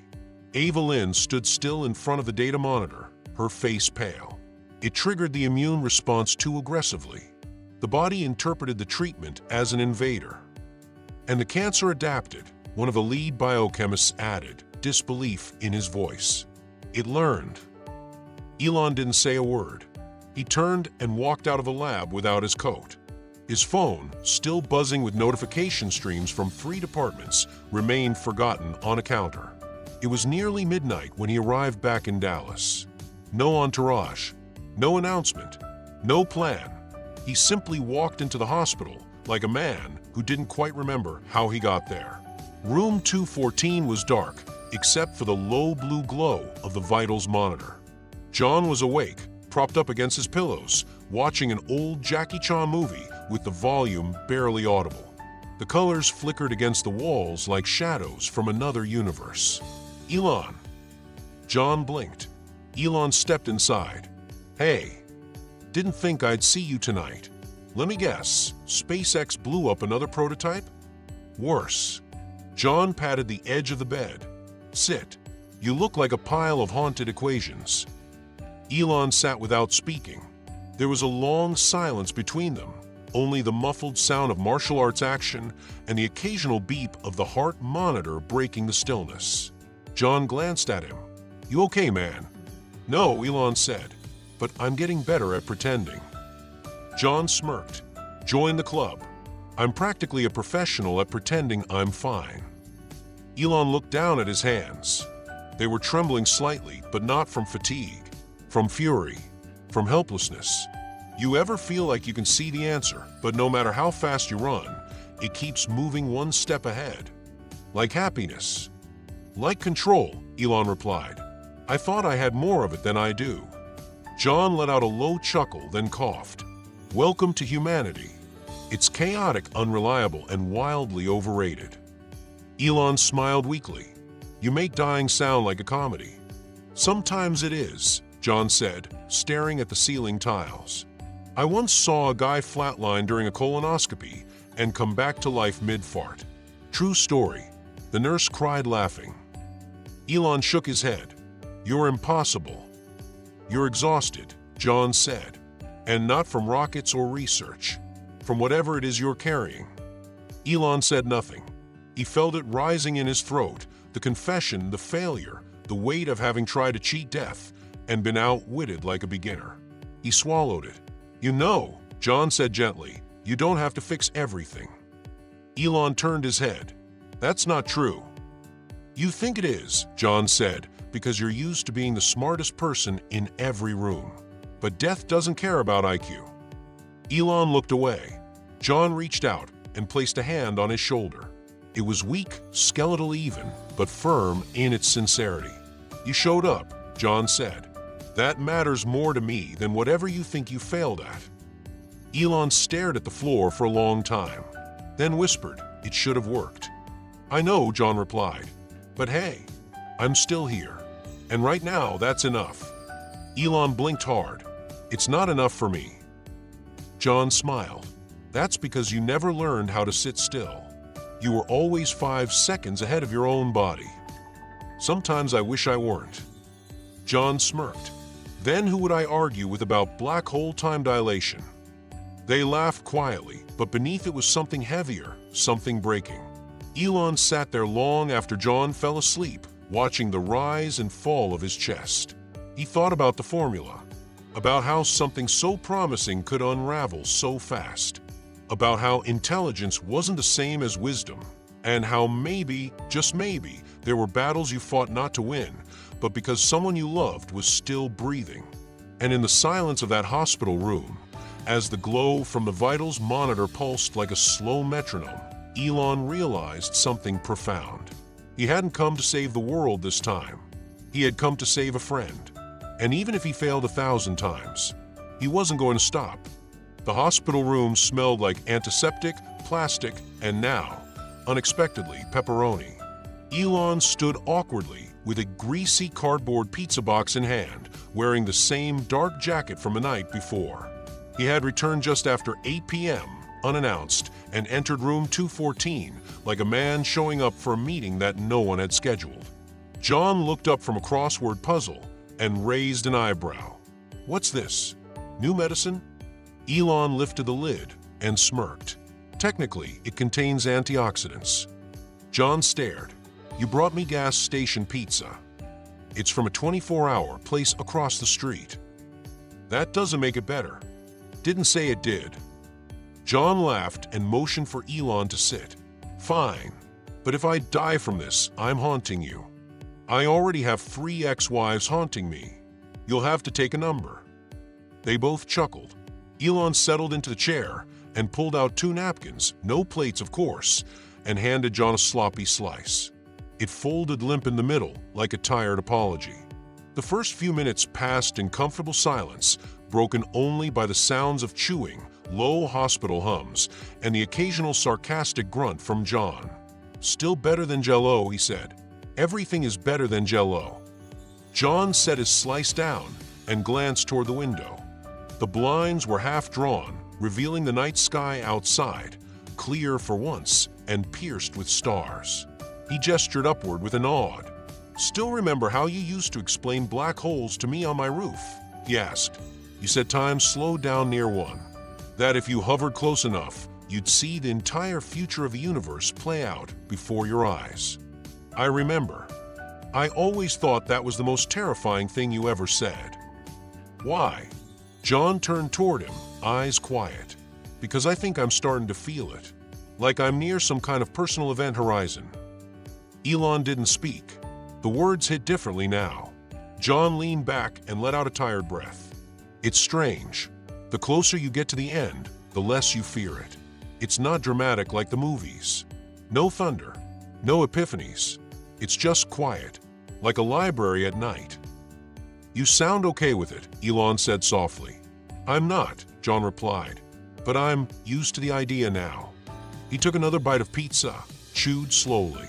Ava Lynn stood still in front of the data monitor, her face pale. It triggered the immune response too aggressively. The body interpreted the treatment as an invader. And the cancer adapted, one of the lead biochemists added, disbelief in his voice. It learned. Elon didn't say a word. He turned and walked out of the lab without his coat. His phone, still buzzing with notification streams from 3 departments, remained forgotten on a counter. It was nearly midnight when he arrived back in Dallas. No entourage, no announcement, no plan. He simply walked into the hospital like a man who didn't quite remember how he got there. Room 214 was dark, except for the low blue glow of the vitals monitor. John was awake, propped up against his pillows, watching an old Jackie Chan movie with the volume barely audible. The colors flickered against the walls like shadows from another universe. "Elon." John blinked. Elon stepped inside. "Hey, didn't think I'd see you tonight. Let me guess, SpaceX blew up another prototype?" "Worse." John patted the edge of the bed. "Sit. You look like a pile of haunted equations." Elon sat without speaking. There was a long silence between them, only the muffled sound of martial arts action and the occasional beep of the heart monitor breaking the stillness. John glanced at him. "You okay, man?" "No," Elon said, "but I'm getting better at pretending." John smirked. "Join the club. I'm practically a professional at pretending I'm fine." Elon looked down at his hands. They were trembling slightly, but not from fatigue, from fury, from helplessness. You ever feel like you can see the answer, but no matter how fast you run, it keeps moving one step ahead? Like happiness. "Like control," Elon replied. "I thought I had more of it than I do." John let out a low chuckle, then coughed. "Welcome to humanity. It's chaotic, unreliable, and wildly overrated." Elon smiled weakly. "You make dying sound like a comedy." "Sometimes it is," John said, staring at the ceiling tiles. "I once saw a guy flatline during a colonoscopy and come back to life mid-fart. True story." The nurse cried, laughing. Elon shook his head. "You're impossible." "You're exhausted," John said. "And not from rockets or research. From whatever it is you're carrying." Elon said nothing. He felt it rising in his throat, the confession, the failure, the weight of having tried to cheat death and been outwitted like a beginner. He swallowed it. "You know," John said gently, "you don't have to fix everything." Elon turned his head. "That's not true." "You think it is," John said, "because you're used to being the smartest person in every room. But death doesn't care about IQ." Elon looked away. John reached out and placed a hand on his shoulder. It was weak, skeletal even, but firm in its sincerity. "You showed up," John said. "That matters more to me than whatever you think you failed at." Elon stared at the floor for a long time, then whispered, "It should have worked." "I know," John replied, "but hey, I'm still here. And right now, that's enough." Elon blinked hard. "It's not enough for me." John smiled. "That's because you never learned how to sit still. You were always 5 seconds ahead of your own body." "Sometimes I wish I weren't." John smirked. "Then who would I argue with about black hole time dilation?" They laughed quietly, but beneath it was something heavier, something breaking. Elon sat there long after John fell asleep, watching the rise and fall of his chest. He thought about the formula, about how something so promising could unravel so fast, about how intelligence wasn't the same as wisdom, and how maybe, just maybe, there were battles you fought not to win, but because someone you loved was still breathing. And in the silence of that hospital room, as the glow from the vitals monitor pulsed like a slow metronome, Elon realized something profound. He hadn't come to save the world this time. He had come to save a friend. And even if he failed 1,000 times, he wasn't going to stop. The hospital room smelled like antiseptic, plastic, and now, unexpectedly, pepperoni. Elon stood awkwardly with a greasy cardboard pizza box in hand, wearing the same dark jacket from the night before. He had returned just after 8 p.m., unannounced, and entered room 214 like a man showing up for a meeting that no one had scheduled. John looked up from a crossword puzzle and raised an eyebrow. "What's this? New medicine?" Elon lifted the lid and smirked. "Technically, it contains antioxidants." John stared. "You brought me gas station pizza. It's from a 24-hour place across the street." "That doesn't make it better." "Didn't say it did." John laughed and motioned for Elon to sit. "Fine, but if I die from this, I'm haunting you. I already have 3 ex-wives haunting me. You'll have to take a number." They both chuckled. Elon settled into the chair and pulled out 2 napkins, no plates of course, and handed John a sloppy slice. It folded limp in the middle, like a tired apology. The first few minutes passed in comfortable silence, broken only by the sounds of chewing, low hospital hums, and the occasional sarcastic grunt from John. "Still better than Jell-O," he said. "Everything is better than Jell-O." John set his slice down and glanced toward the window. The blinds were half drawn, revealing the night sky outside, clear for once and pierced with stars. He gestured upward with a nod. "Still remember how you used to explain black holes to me on my roof?" he asked. "You said time slowed down near one. That if you hovered close enough, you'd see the entire future of the universe play out before your eyes." "I remember. I always thought that was the most terrifying thing you ever said." "Why?" John turned toward him, eyes quiet. "Because I think I'm starting to feel it. Like I'm near some kind of personal event horizon." Elon didn't speak. The words hit differently now. John leaned back and let out a tired breath. "It's strange. The closer you get to the end, the less you fear it. It's not dramatic like the movies. No thunder, no epiphanies. It's just quiet, like a library at night." "You sound okay with it," Elon said softly. "I'm not," John replied, "but I'm used to the idea now." He took another bite of pizza, chewed slowly.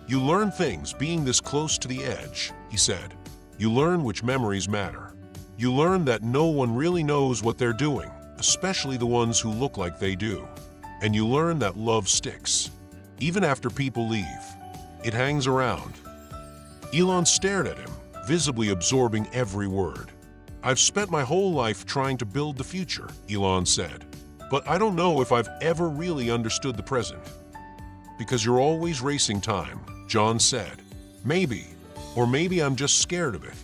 "You learn things being this close to the edge," he said. "You learn which memories matter. You learn that no one really knows what they're doing, especially the ones who look like they do. And you learn that love sticks. Even after people leave, it hangs around." Elon stared at him, visibly absorbing every word. "I've spent my whole life trying to build the future," Elon said. "But I don't know if I've ever really understood the present." "Because you're always racing time," John said. "Maybe, or maybe I'm just scared of it."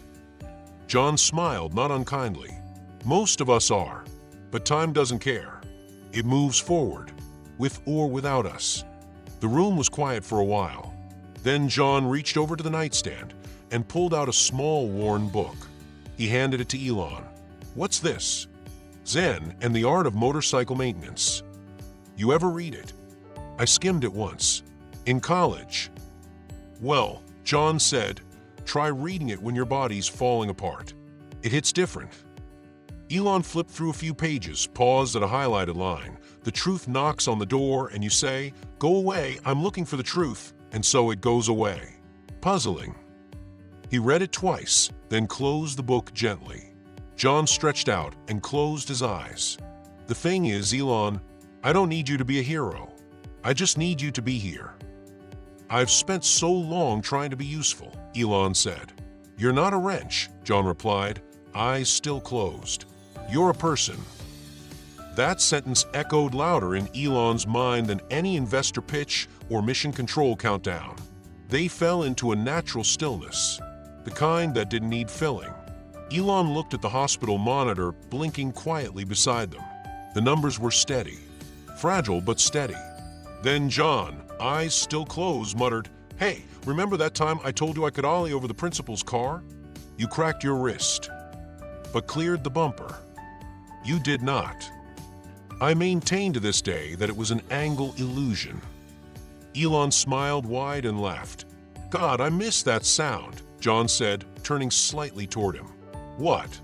John smiled, not unkindly. "Most of us are, but time doesn't care. It moves forward, with or without us." The room was quiet for a while. Then John reached over to the nightstand and pulled out a small, worn book. He handed it to Elon. "What's this?" "Zen and the Art of Motorcycle Maintenance." "You ever read it?" "I skimmed it once. In college." "Well," John said, "try reading it when your body's falling apart. It hits different." Elon flipped through a few pages, paused at a highlighted line. "The truth knocks on the door and you say, 'Go away, I'm looking for the truth,' and so it goes away." Puzzling. He read it twice, then closed the book gently. John stretched out and closed his eyes. "The thing is, Elon, I don't need you to be a hero. I just need you to be here." "I've spent so long trying to be useful," Elon said. "You're not a wrench," John replied, eyes still closed. "You're a person." That sentence echoed louder in Elon's mind than any investor pitch or mission control countdown. They fell into a natural stillness, the kind that didn't need filling. Elon looked at the hospital monitor, blinking quietly beside them. The numbers were steady, fragile but steady. Then John, eyes still closed, muttered, "Hey, remember that time I told you I could ollie over the principal's car? You cracked your wrist, but cleared the bumper. You did not." I maintain to this day that it was an angle illusion. Elon smiled wide and laughed. "God, I miss that sound," John said, turning slightly toward him. "What?"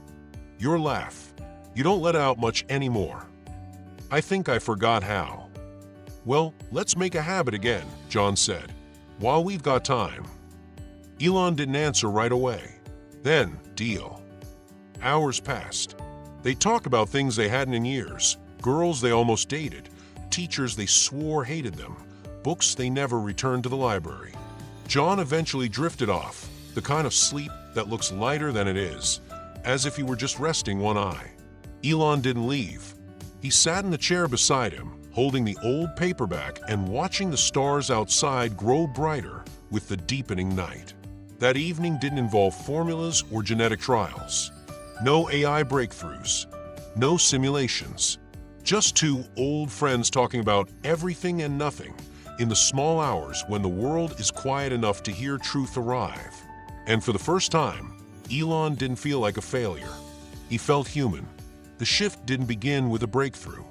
"Your laugh. You don't let it out much anymore." "I think I forgot how." "Well, let's make a habit again," John said, "while we've got time." Elon didn't answer right away. Then, deal. Hours passed. They talked about things they hadn't in years, girls they almost dated, teachers they swore hated them, books they never returned to the library. John eventually drifted off, the kind of sleep that looks lighter than it is, as if he were just resting one eye. Elon didn't leave. He sat in the chair beside him, holding the old paperback and watching the stars outside grow brighter with the deepening night. That evening didn't involve formulas or genetic trials. No AI breakthroughs. No simulations. Just two old friends talking about everything and nothing in the small hours when the world is quiet enough to hear truth arrive. And for the first time, Elon didn't feel like a failure. He felt human. The shift didn't begin with a breakthrough.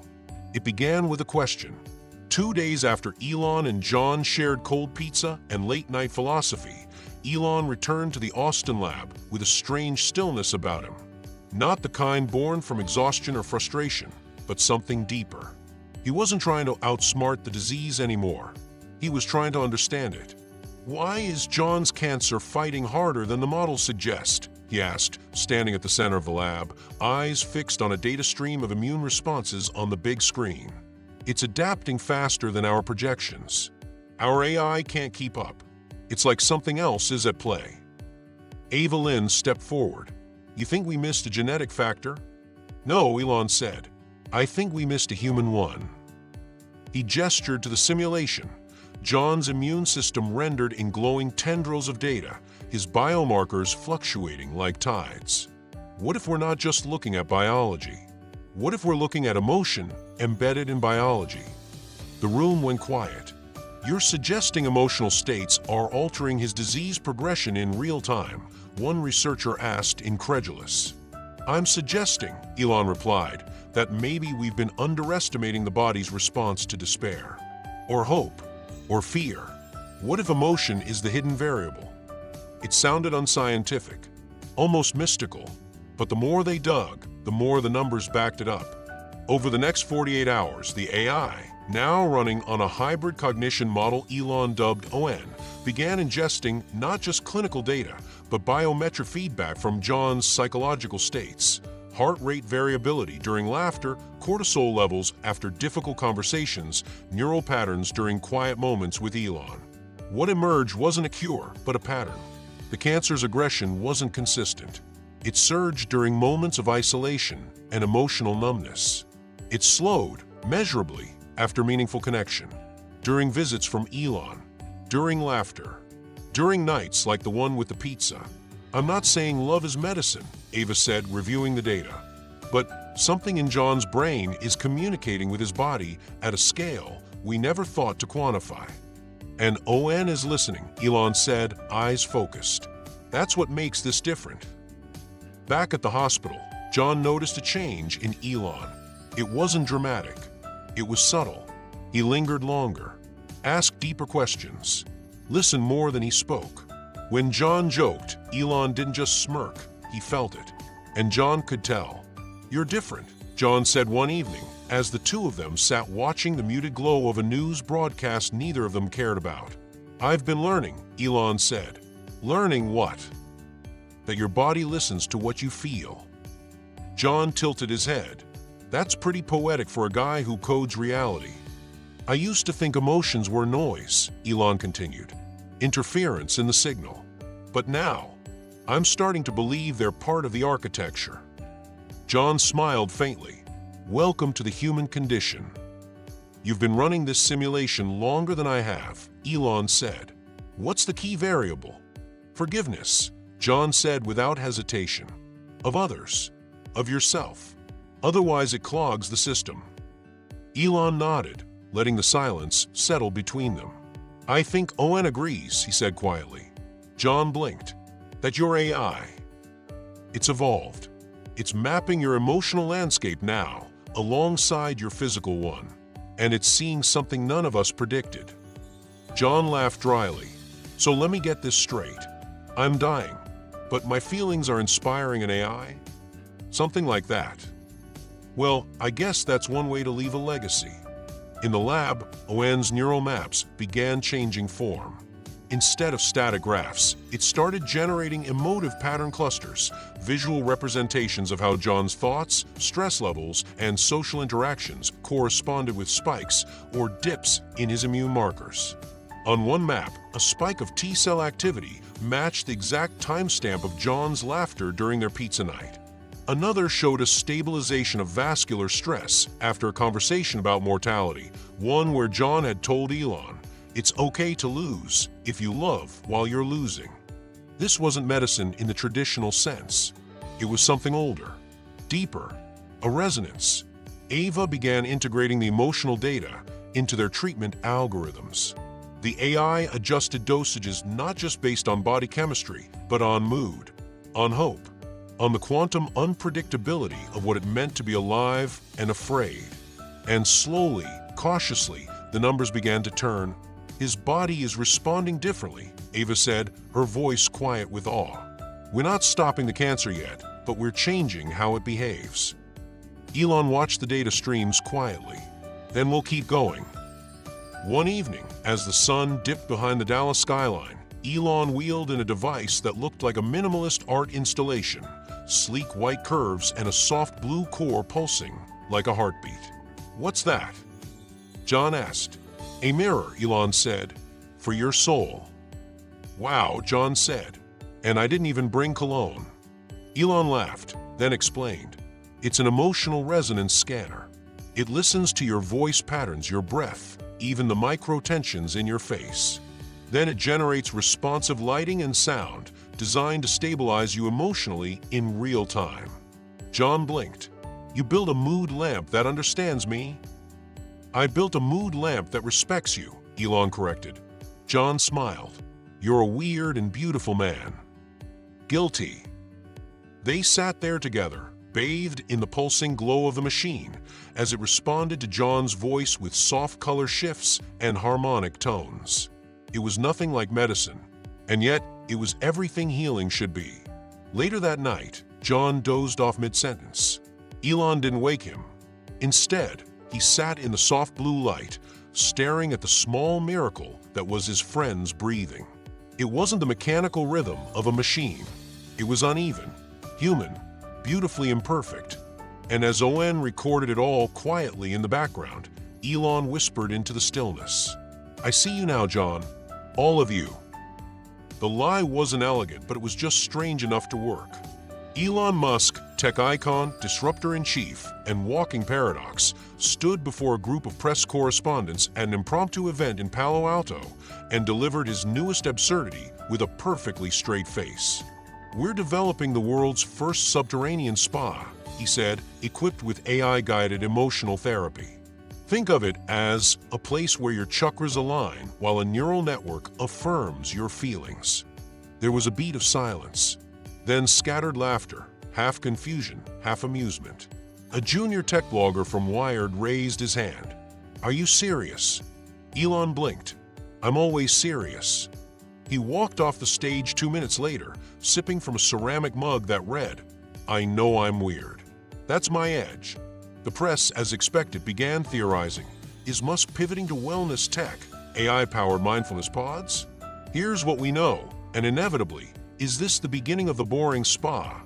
It began with a question. 2 days after Elon and John shared cold pizza and late-night philosophy, Elon returned to the Austin lab with a strange stillness about him. Not the kind born from exhaustion or frustration, but something deeper. He wasn't trying to outsmart the disease anymore. He was trying to understand it. Why is John's cancer fighting harder than the models suggest? He asked, standing at the center of the lab, eyes fixed on a data stream of immune responses on the big screen. It's adapting faster than our projections. Our AI can't keep up. It's like something else is at play. Ava Lynn stepped forward. You think we missed a genetic factor? No, Elon said. I think we missed a human one. He gestured to the simulation. John's immune system rendered in glowing tendrils of data, his biomarkers fluctuating like tides. What if we're not just looking at biology? What if we're looking at emotion embedded in biology? The room went quiet. You're suggesting emotional states are altering his disease progression in real time, one researcher asked, incredulous. I'm suggesting, Elon replied, that maybe we've been underestimating the body's response to despair, or hope, or fear. What if emotion is the hidden variable? It sounded unscientific, almost mystical, but the more they dug, the more the numbers backed it up. Over the next 48 hours, the AI, now running on a hybrid cognition model Elon dubbed ON, began ingesting not just clinical data, but biometric feedback from John's psychological states, heart rate variability during laughter, cortisol levels after difficult conversations, neural patterns during quiet moments with Elon. What emerged wasn't a cure, but a pattern. The cancer's aggression wasn't consistent. It surged during moments of isolation and emotional numbness. It slowed, measurably, after meaningful connection, during visits from Elon, during laughter, during nights like the one with the pizza. I'm not saying love is medicine, Ava said, reviewing the data. But something in John's brain is communicating with his body at a scale we never thought to quantify. And ON is listening, Elon said, eyes focused. That's what makes this different. Back at the hospital, John noticed a change in Elon. It wasn't dramatic. It was subtle. He lingered longer, asked deeper questions, listened more than he spoke. When John joked, Elon didn't just smirk, he felt it. And John could tell. You're different, John said one evening, as the two of them sat watching the muted glow of a news broadcast neither of them cared about. I've been learning, Elon said. Learning what? That your body listens to what you feel. John tilted his head. That's pretty poetic for a guy who codes reality. I used to think emotions were noise, Elon continued. Interference in the signal. But now, I'm starting to believe they're part of the architecture. John smiled faintly. Welcome to the human condition. You've been running this simulation longer than I have, Elon said. What's the key variable? Forgiveness, John said without hesitation. Of others. Of yourself. Otherwise it clogs the system. Elon nodded, letting the silence settle between them. I think ON agrees, he said quietly. John blinked. That your AI. It's evolved. It's mapping your emotional landscape now, alongside your physical one. And it's seeing something none of us predicted. John laughed dryly. So let me get this straight. I'm dying, but my feelings are inspiring an AI? Something like that. Well, I guess that's one way to leave a legacy. In the lab, ON's neural maps began changing form. Instead of static graphs, it started generating emotive pattern clusters, visual representations of how John's thoughts, stress levels, and social interactions corresponded with spikes or dips in his immune markers. On one map, a spike of T-cell activity matched the exact timestamp of John's laughter during their pizza night. Another showed a stabilization of vascular stress after a conversation about mortality, one where John had told Elon, "It's okay to lose if you love while you're losing." This wasn't medicine in the traditional sense. It was something older, deeper, a resonance. Ava began integrating the emotional data into their treatment algorithms. The AI adjusted dosages not just based on body chemistry, but on mood, on hope, on the quantum unpredictability of what it meant to be alive and afraid. And slowly, cautiously, the numbers began to turn. His body is responding differently, Ava said, her voice quiet with awe. We're not stopping the cancer yet, but we're changing how it behaves. Elon watched the data streams quietly. Then we'll keep going. One evening, as the sun dipped behind the Dallas skyline, Elon wheeled in a device that looked like a minimalist art installation, sleek white curves and a soft blue core pulsing like a heartbeat. "What's that?" John asked. "A mirror," Elon said, "for your soul." "Wow," John said, "and I didn't even bring cologne." Elon laughed, then explained. "It's an emotional resonance scanner. It listens to your voice patterns, your breath, even the micro tensions in your face. Then it generates responsive lighting and sound designed to stabilize you emotionally in real time." John blinked. "You built a mood lamp that understands me?" "I built a mood lamp that respects you," Elon corrected. John smiled. "You're a weird and beautiful man." "Guilty." They sat there together, bathed in the pulsing glow of the machine, as it responded to John's voice with soft color shifts and harmonic tones. It was nothing like medicine, and yet it was everything healing should be. Later that night, John dozed off mid-sentence. Elon didn't wake him. Instead, he sat in the soft blue light, staring at the small miracle that was his friend's breathing. It wasn't the mechanical rhythm of a machine. It was uneven, human, beautifully imperfect. And as Owen recorded it all quietly in the background, Elon whispered into the stillness, "I see you now, John. All of you." The lie wasn't elegant, but it was just strange enough to work. Elon Musk, tech icon, disruptor-in-chief, and walking paradox, stood before a group of press correspondents at an impromptu event in Palo Alto and delivered his newest absurdity with a perfectly straight face. "We're developing the world's first subterranean spa," he said, equipped with AI-guided emotional therapy. Think of it as a place where your chakras align while a neural network affirms your feelings. There was a beat of silence, then scattered laughter, half confusion, half amusement. A junior tech blogger from Wired raised his hand. "Are you serious?" Elon blinked. "I'm always serious." He walked off the stage 2 minutes later, sipping from a ceramic mug that read, "I know I'm weird. That's my edge." The press, as expected, began theorizing. Is Musk pivoting to wellness tech, AI-powered mindfulness pods? Here's what we know, and inevitably, is this the beginning of the boring spa?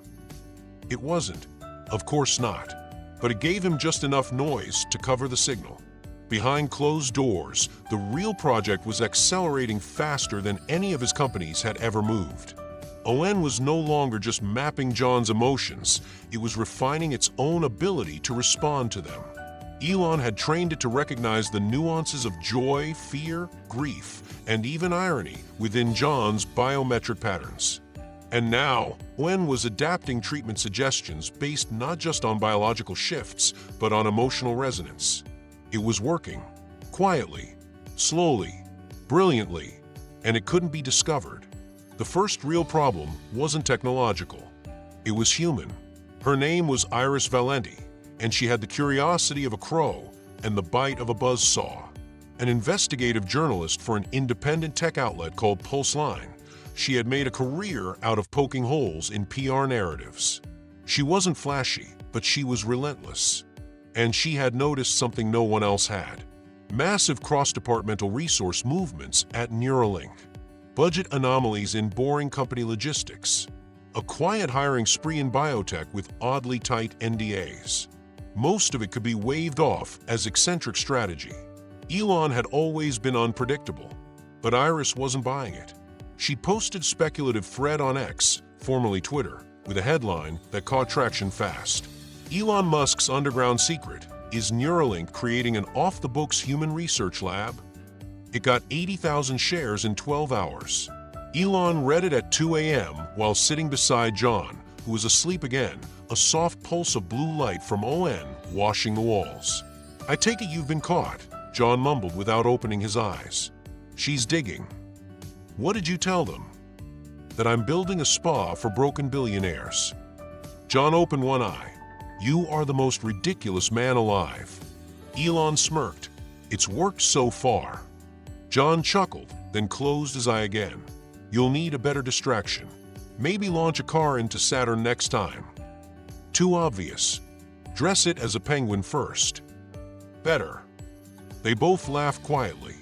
It wasn't. Of course not. But it gave him just enough noise to cover the signal. Behind closed doors, the real project was accelerating faster than any of his companies had ever moved. Owen was no longer just mapping John's emotions, it was refining its own ability to respond to them. Elon had trained it to recognize the nuances of joy, fear, grief, and even irony within John's biometric patterns. And now, Owen was adapting treatment suggestions based not just on biological shifts, but on emotional resonance. It was working, quietly, slowly, brilliantly, and it couldn't be discovered. The first real problem wasn't technological. It was human. Her name was Iris Valenti, and she had the curiosity of a crow and the bite of a buzzsaw. An investigative journalist for an independent tech outlet called Pulseline, she had made a career out of poking holes in PR narratives. She wasn't flashy, but she was relentless. And she had noticed something no one else had. Massive cross-departmental resource movements at Neuralink. Budget anomalies in boring company logistics. A quiet hiring spree in biotech with oddly tight NDAs. Most of it could be waved off as eccentric strategy. Elon had always been unpredictable, but Iris wasn't buying it. She posted a speculative thread on X, formerly Twitter, with a headline that caught traction fast. Elon Musk's underground secret, is Neuralink creating an off-the-books human research lab? It got 80,000 shares in 12 hours. Elon read it at 2 a.m. while sitting beside John, who was asleep again, a soft pulse of blue light from ON washing the walls. "I take it you've been caught," John mumbled without opening his eyes. "She's digging." "What did you tell them?" "That I'm building a spa for broken billionaires." John opened one eye. "You are the most ridiculous man alive." Elon smirked. "It's worked so far." John chuckled, then closed his eye again. "You'll need a better distraction. Maybe launch a car into Saturn next time." "Too obvious. Dress it as a penguin first." "Better." They both laughed quietly,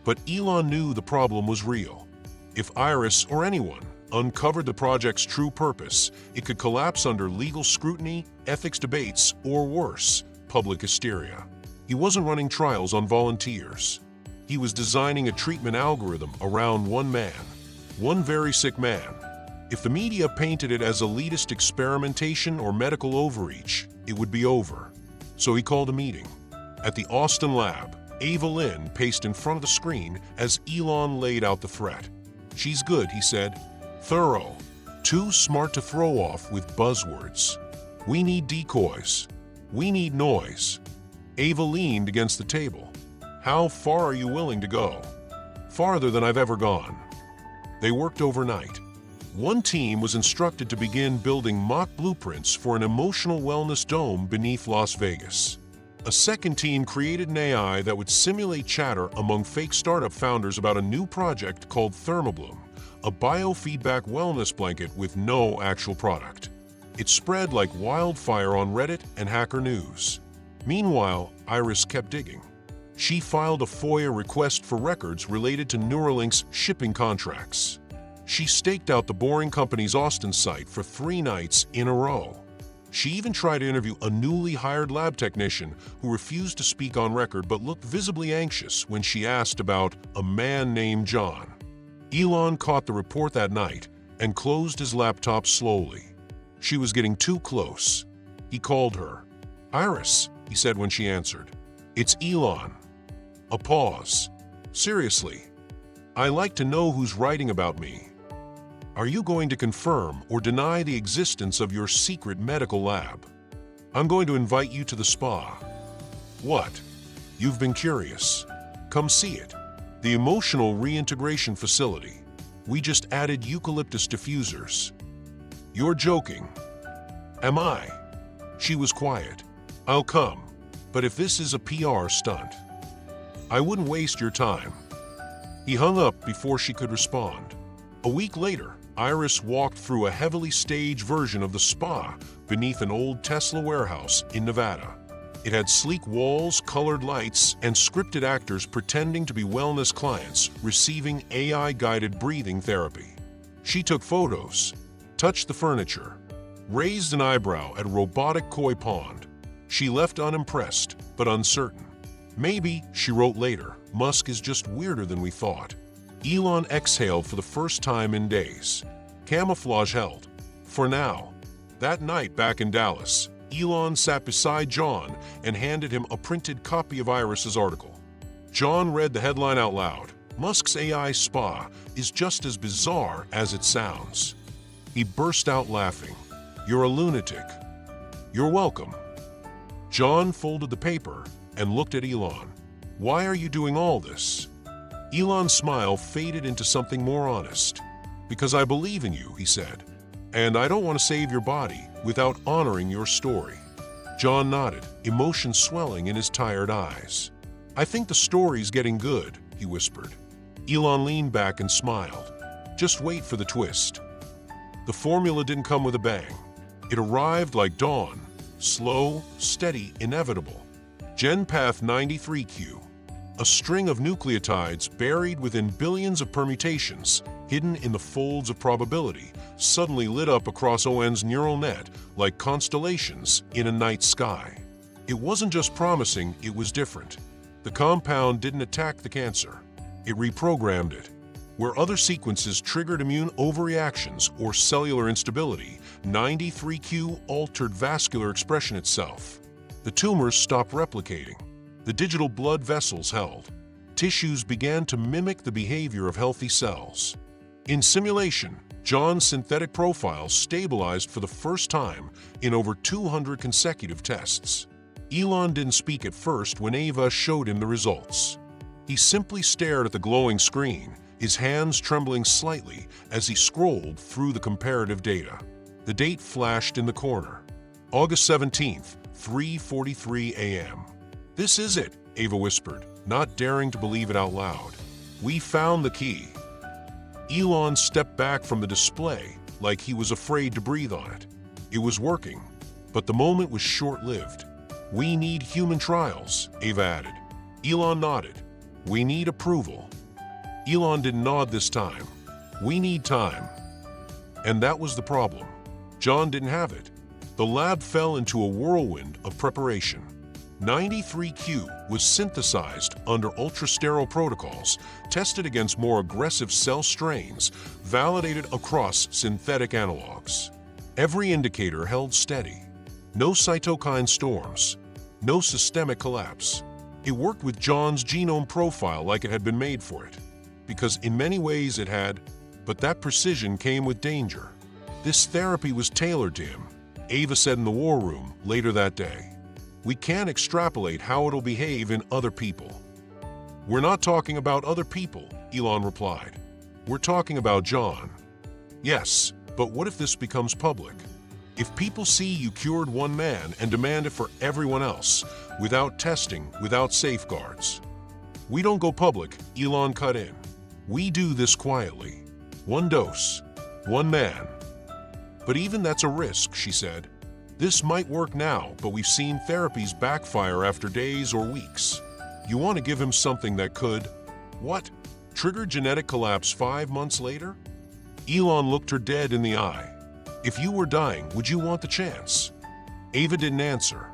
But Elon knew the problem was real. If Iris or anyone uncovered the project's true purpose, it could collapse under legal scrutiny, ethics debates, or worse, public hysteria. He wasn't running trials on volunteers. He was designing a treatment algorithm around one man, one very sick man. If the media painted it as elitist experimentation or medical overreach, it would be over. So he called a meeting. At the Austin lab, Ava Lynn paced in front of the screen as Elon laid out the threat. "She's good," he said. "Thorough. Too smart to throw off with buzzwords. We need decoys. We need noise." Ava leaned against the table. "How far are you willing to go?" "Farther than I've ever gone." They worked overnight. One team was instructed to begin building mock blueprints for an emotional wellness dome beneath Las Vegas. A second team created an AI that would simulate chatter among fake startup founders about a new project called Thermobloom, a biofeedback wellness blanket with no actual product. It spread like wildfire on Reddit and Hacker News. Meanwhile, Iris kept digging. She filed a FOIA request for records related to Neuralink's shipping contracts. She staked out the Boring Company's Austin site for 3 nights in a row. She even tried to interview a newly hired lab technician who refused to speak on record but looked visibly anxious when she asked about a man named John. Elon caught the report that night and closed his laptop slowly. She was getting too close. He called her. "Iris," he said when she answered. "It's Elon." A pause. "Seriously, I like to know who's writing about me. Are you going to confirm or deny the existence of your secret medical lab? I'm going to invite you to the spa." "What? You've been curious. Come see it. The emotional reintegration facility. We just added eucalyptus diffusers." "You're joking." "Am I?" She was quiet. "I'll come. But if this is a PR stunt, I wouldn't waste your time." He hung up before she could respond. A week later, Iris walked through a heavily staged version of the spa beneath an old Tesla warehouse in Nevada. It had sleek walls, colored lights, and scripted actors pretending to be wellness clients receiving AI-guided breathing therapy. She took photos, touched the furniture, raised an eyebrow at a robotic koi pond. She left unimpressed, but uncertain. "Maybe," she wrote later, "Musk is just weirder than we thought." Elon exhaled for the first time in days. Camouflage held. For now. That night back in Dallas, Elon sat beside John and handed him a printed copy of Iris's article. John read the headline out loud. "Musk's AI spa is just as bizarre as it sounds." He burst out laughing. "You're a lunatic." "You're welcome." John folded the paper and looked at Elon. "Why are you doing all this?" Elon's smile faded into something more honest. "Because I believe in you," he said. "And I don't want to save your body without honoring your story." John nodded, emotion swelling in his tired eyes. "I think the story's getting good," he whispered. Elon leaned back and smiled. "Just wait for the twist." The formula didn't come with a bang. It arrived like dawn, slow, steady, inevitable. GenPath 93Q. A string of nucleotides buried within billions of permutations, hidden in the folds of probability, suddenly lit up across ON's neural net like constellations in a night sky. It wasn't just promising, it was different. The compound didn't attack the cancer. It reprogrammed it. Where other sequences triggered immune overreactions or cellular instability, 93Q altered vascular expression itself. The tumors stopped replicating. The digital blood vessels held. Tissues began to mimic the behavior of healthy cells. In simulation, John's synthetic profile stabilized for the first time in over 200 consecutive tests. Elon didn't speak at first when Ava showed him the results. He simply stared at the glowing screen, his hands trembling slightly as he scrolled through the comparative data. The date flashed in the corner. August 17th, 3:43 a.m. "This is it," Ava whispered, not daring to believe it out loud. "We found the key." Elon stepped back from the display like he was afraid to breathe on it. It was working, but the moment was short-lived. "We need human trials," Ava added. Elon nodded. We need approval. Elon didn't nod this time. We need time. And that was the problem. John didn't have it. The lab fell into a whirlwind of preparation. 93Q was synthesized under ultra-sterile protocols, tested against more aggressive cell strains, validated across synthetic analogs. Every indicator held steady. No cytokine storms. No systemic collapse. It worked with John's genome profile like it had been made for it. Because in many ways it had, but that precision came with danger. This therapy was tailored to him, Ava said in the war room later that day. We can't extrapolate how it'll behave in other people. We're not talking about other people, Elon replied. We're talking about John. Yes, but what if this becomes public? If people see you cured one man and demand it for everyone else, without testing, without safeguards. We don't go public, Elon cut in. We do this quietly. One dose, one man. But even that's a risk, she said. This might work now, but we've seen therapies backfire after days or weeks. You want to give him something that could, what? Trigger genetic collapse 5 months later? Elon looked her dead in the eye. If you were dying, would you want the chance? Ava didn't answer.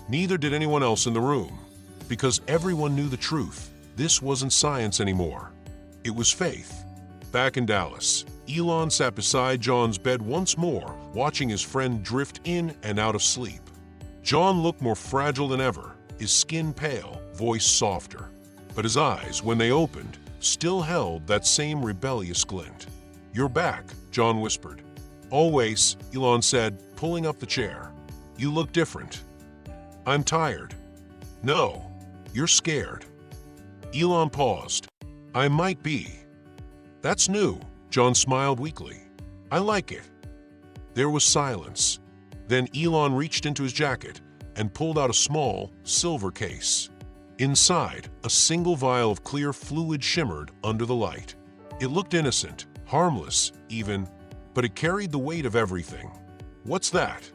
Neither did anyone else in the room. Because everyone knew the truth. This wasn't science anymore. It was faith. Back in Dallas, Elon sat beside John's bed once more, watching his friend drift in and out of sleep. John looked more fragile than ever, his skin pale, voice softer. But his eyes, when they opened, still held that same rebellious glint. You're back, John whispered. Always, Elon said, pulling up the chair. You look different. I'm tired. No, you're scared. Elon paused. I might be. That's new, John smiled weakly. I like it. There was silence. Then Elon reached into his jacket and pulled out a small, silver case. Inside, a single vial of clear fluid shimmered under the light. It looked innocent, harmless, even, but it carried the weight of everything. What's that?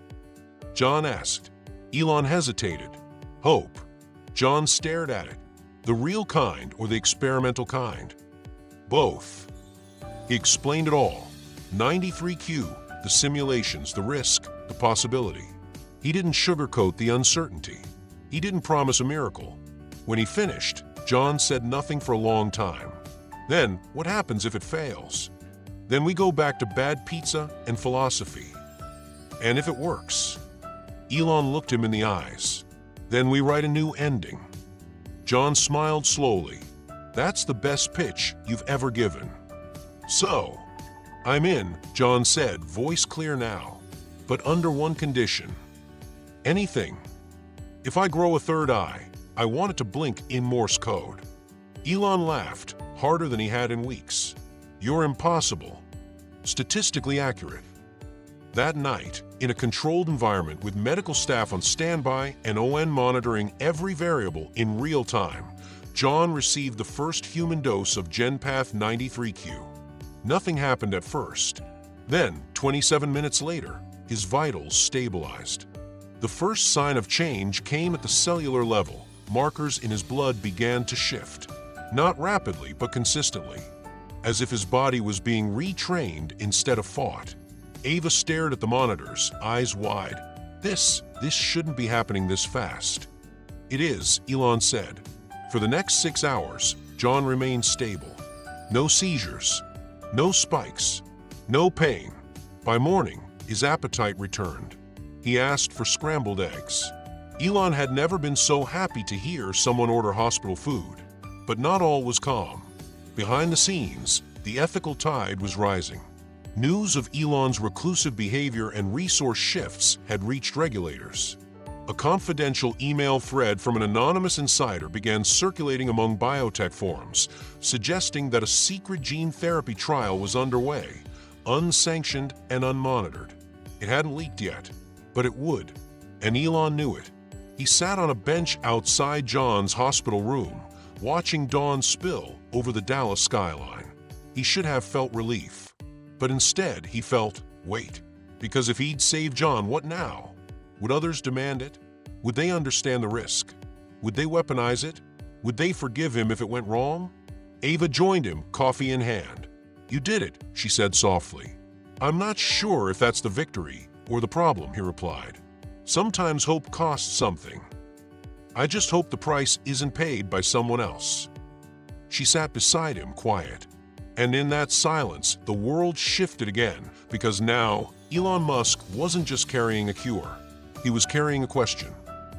John asked. Elon hesitated. Hope. John stared at it. The real kind or the experimental kind? Both. He explained it all. 93Q, the simulations, the risk, the possibility. He didn't sugarcoat the uncertainty. He didn't promise a miracle. When he finished, John said nothing for a long time. Then, what happens if it fails? Then we go back to bad pizza and philosophy. And if it works? Elon looked him in the eyes. Then we write a new ending. John smiled slowly. That's the best pitch you've ever given. So, I'm in, John said, voice clear now. But under one condition. Anything. If I grow a third eye, I want it to blink in Morse code. Elon laughed, harder than he had in weeks. You're impossible. Statistically accurate. That night, in a controlled environment with medical staff on standby and ON monitoring every variable in real time, John received the first human dose of GenPath 93Q. Nothing happened at first. Then, 27 minutes later, his vitals stabilized. The first sign of change came at the cellular level. Markers in his blood began to shift. Not rapidly, but consistently. As if his body was being retrained instead of fought. Ava stared at the monitors, eyes wide. This shouldn't be happening this fast. It is, Elon said. For the next 6 hours, John remained stable. No seizures. No spikes, no pain. By morning, his appetite returned. He asked for scrambled eggs. Elon had never been so happy to hear someone order hospital food. But not all was calm. Behind the scenes, the ethical tide was rising. News of Elon's reclusive behavior and resource shifts had reached regulators. A confidential email thread from an anonymous insider began circulating among biotech forums, suggesting that a secret gene therapy trial was underway, unsanctioned and unmonitored. It hadn't leaked yet, but it would, and Elon knew it. He sat on a bench outside John's hospital room, watching dawn spill over the Dallas skyline. He should have felt relief, but instead he felt, wait, because if he'd saved John, what now? Would others demand it? Would they understand the risk? Would they weaponize it? Would they forgive him if it went wrong? Ava joined him, coffee in hand. "You did it," she said softly. "I'm not sure if that's the victory or the problem," he replied. "Sometimes hope costs something. I just hope the price isn't paid by someone else." She sat beside him, quiet. And in that silence, the world shifted again, because now Elon Musk wasn't just carrying a cure. He was carrying a question.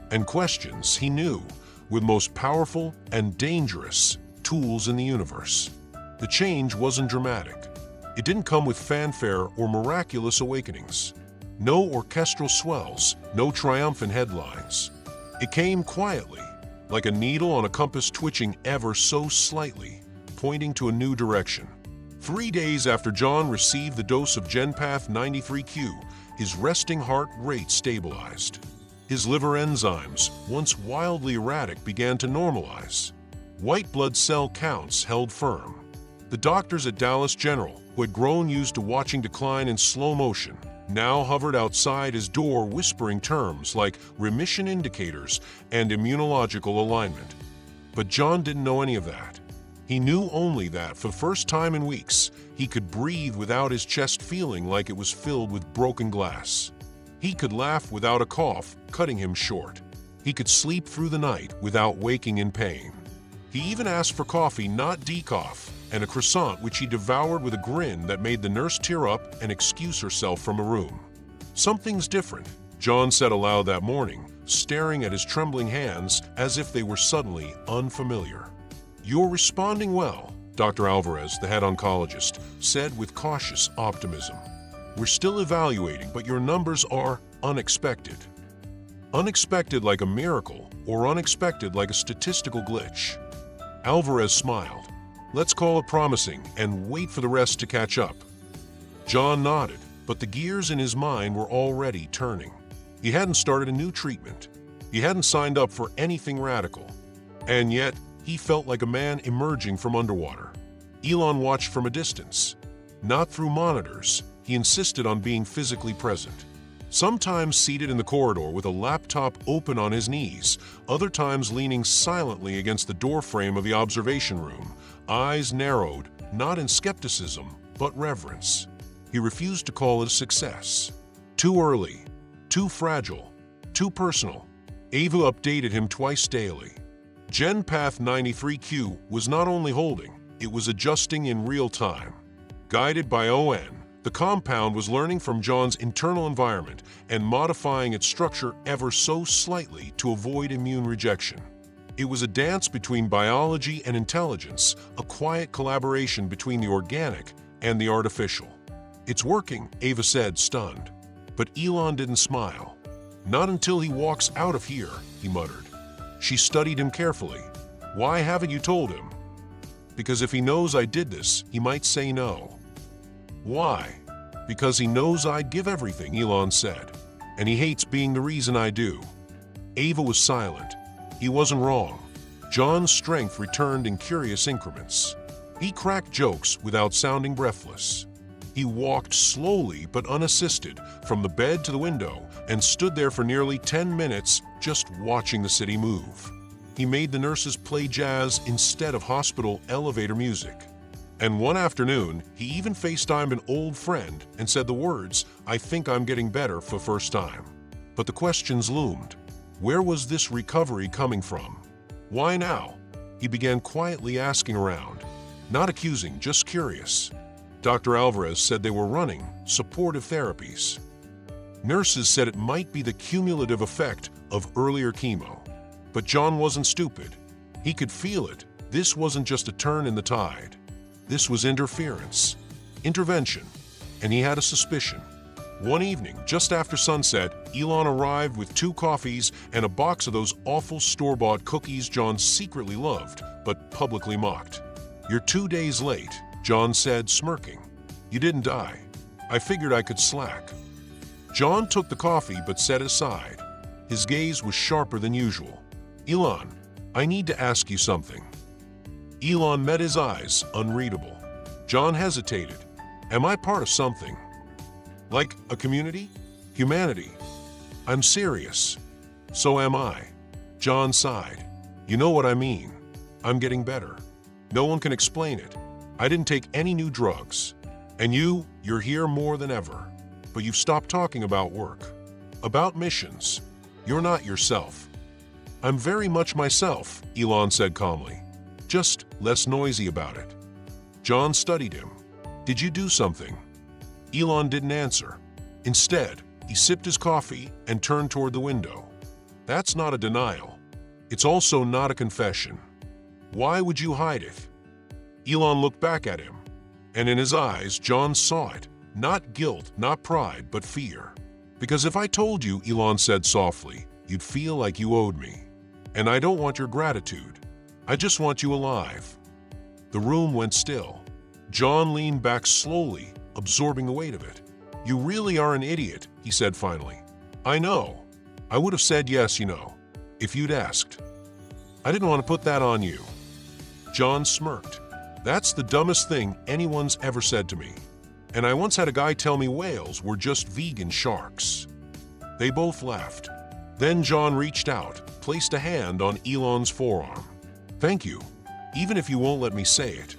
And questions, he knew, were the most powerful and dangerous tools in the universe. The change wasn't dramatic. It didn't come with fanfare or miraculous awakenings. No orchestral swells, no triumphant headlines. It came quietly, like a needle on a compass twitching ever so slightly, pointing to a new direction. 3 days after John received the dose of GenPath 93Q, his resting heart rate stabilized. His liver enzymes, once wildly erratic, began to normalize. White blood cell counts held firm. The doctors at Dallas General, who had grown used to watching decline in slow motion, now hovered outside his door whispering terms like remission indicators and immunological alignment. But John didn't know any of that. He knew only that, for the first time in weeks, he could breathe without his chest feeling like it was filled with broken glass. He could laugh without a cough cutting him short. He could sleep through the night without waking in pain. He even asked for coffee, not decaf, and a croissant which he devoured with a grin that made the nurse tear up and excuse herself from a room. "Something's different," John said aloud that morning, staring at his trembling hands as if they were suddenly unfamiliar. "You're responding well," Dr. Alvarez, the head oncologist, said with cautious optimism. "We're still evaluating, but your numbers are unexpected." Unexpected like a miracle, or unexpected like a statistical glitch? Alvarez smiled. "Let's call it promising and wait for the rest to catch up." John nodded, but the gears in his mind were already turning. He hadn't started a new treatment. He hadn't signed up for anything radical. And yet, he felt like a man emerging from underwater. Elon watched from a distance. Not through monitors, he insisted on being physically present. Sometimes seated in the corridor with a laptop open on his knees, other times leaning silently against the doorframe of the observation room, eyes narrowed, not in skepticism, but reverence. He refused to call it a success. Too early, too fragile, too personal. Ava updated him twice daily. GenPath 93Q was not only holding, it was adjusting in real time. Guided by ON, the compound was learning from John's internal environment and modifying its structure ever so slightly to avoid immune rejection. It was a dance between biology and intelligence, a quiet collaboration between the organic and the artificial. "It's working," Ava said, stunned. But Elon didn't smile. "Not until he walks out of here," he muttered. She studied him carefully. "Why haven't you told him?" "Because if he knows I did this, he might say no." "Why?" "Because he knows I'd give everything," Elon said. "And he hates being the reason I do." Ava was silent. He wasn't wrong. John's strength returned in curious increments. He cracked jokes without sounding breathless. He walked slowly but unassisted from the bed to the window and stood there for nearly 10 minutes just watching the city move. He made the nurses play jazz instead of hospital elevator music. And one afternoon, he even FaceTimed an old friend and said the words, "I think I'm getting better," for the first time. But the questions loomed. Where was this recovery coming from? Why now? He began quietly asking around. Not accusing, just curious. Dr. Alvarez said they were running supportive therapies. Nurses said it might be the cumulative effect of earlier chemo. But John wasn't stupid. He could feel it. This wasn't just a turn in the tide. This was interference, intervention, and he had a suspicion. One evening, just after sunset, Elon arrived with 2 coffees and a box of those awful store-bought cookies John secretly loved, but publicly mocked. "You're 2 days late," John said, smirking. "You didn't die. I figured I could slack." John took the coffee but set it aside. His gaze was sharper than usual. "Elon, I need to ask you something." Elon met his eyes, unreadable. John hesitated. "Am I part of something? Like a community? Humanity?" "I'm serious." "So am I." John sighed. "You know what I mean. I'm getting better. No one can explain it. I didn't take any new drugs. And you're here more than ever. But you've stopped talking about work, about missions. You're not yourself." "I'm very much myself," Elon said calmly. "Just less noisy about it." John studied him. "Did you do something?" Elon didn't answer. Instead, he sipped his coffee and turned toward the window. "That's not a denial. It's also not a confession. Why would you hide it?" Elon looked back at him, and in his eyes, John saw it. Not guilt, not pride, but fear. "Because if I told you," Elon said softly, "you'd feel like you owed me. And I don't want your gratitude. I just want you alive." The room went still. John leaned back slowly, absorbing the weight of it. "You really are an idiot," he said finally. "I know. I would have said yes, if you'd asked. I didn't want to put that on you." John smirked. "That's the dumbest thing anyone's ever said to me. And I once had a guy tell me whales were just vegan sharks." They both laughed. Then John reached out, placed a hand on Elon's forearm. "Thank you, even if you won't let me say it."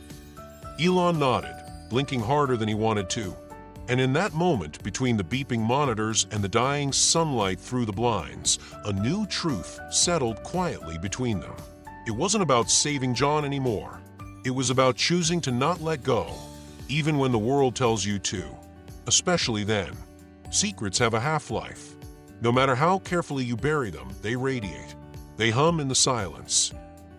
Elon nodded, blinking harder than he wanted to. And in that moment, between the beeping monitors and the dying sunlight through the blinds, a new truth settled quietly between them. It wasn't about saving John anymore. It was about choosing to not let go, even when the world tells you to. Especially then. Secrets have a half-life. No matter how carefully you bury them, they radiate. They hum in the silence.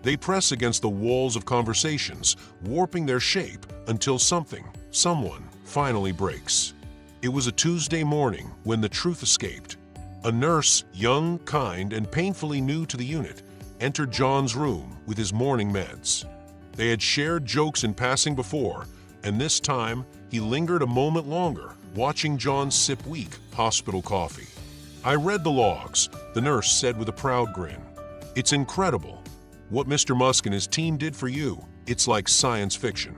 They press against the walls of conversations, warping their shape until someone, finally breaks. It was a Tuesday morning when the truth escaped. A nurse, young, kind, and painfully new to the unit, entered John's room with his morning meds. They had shared jokes in passing before, and this time he lingered a moment longer, watching John sip weak hospital coffee. "I read the logs," the nurse said with a proud grin. "It's incredible. What Mr. Musk and his team did for you, it's like science fiction."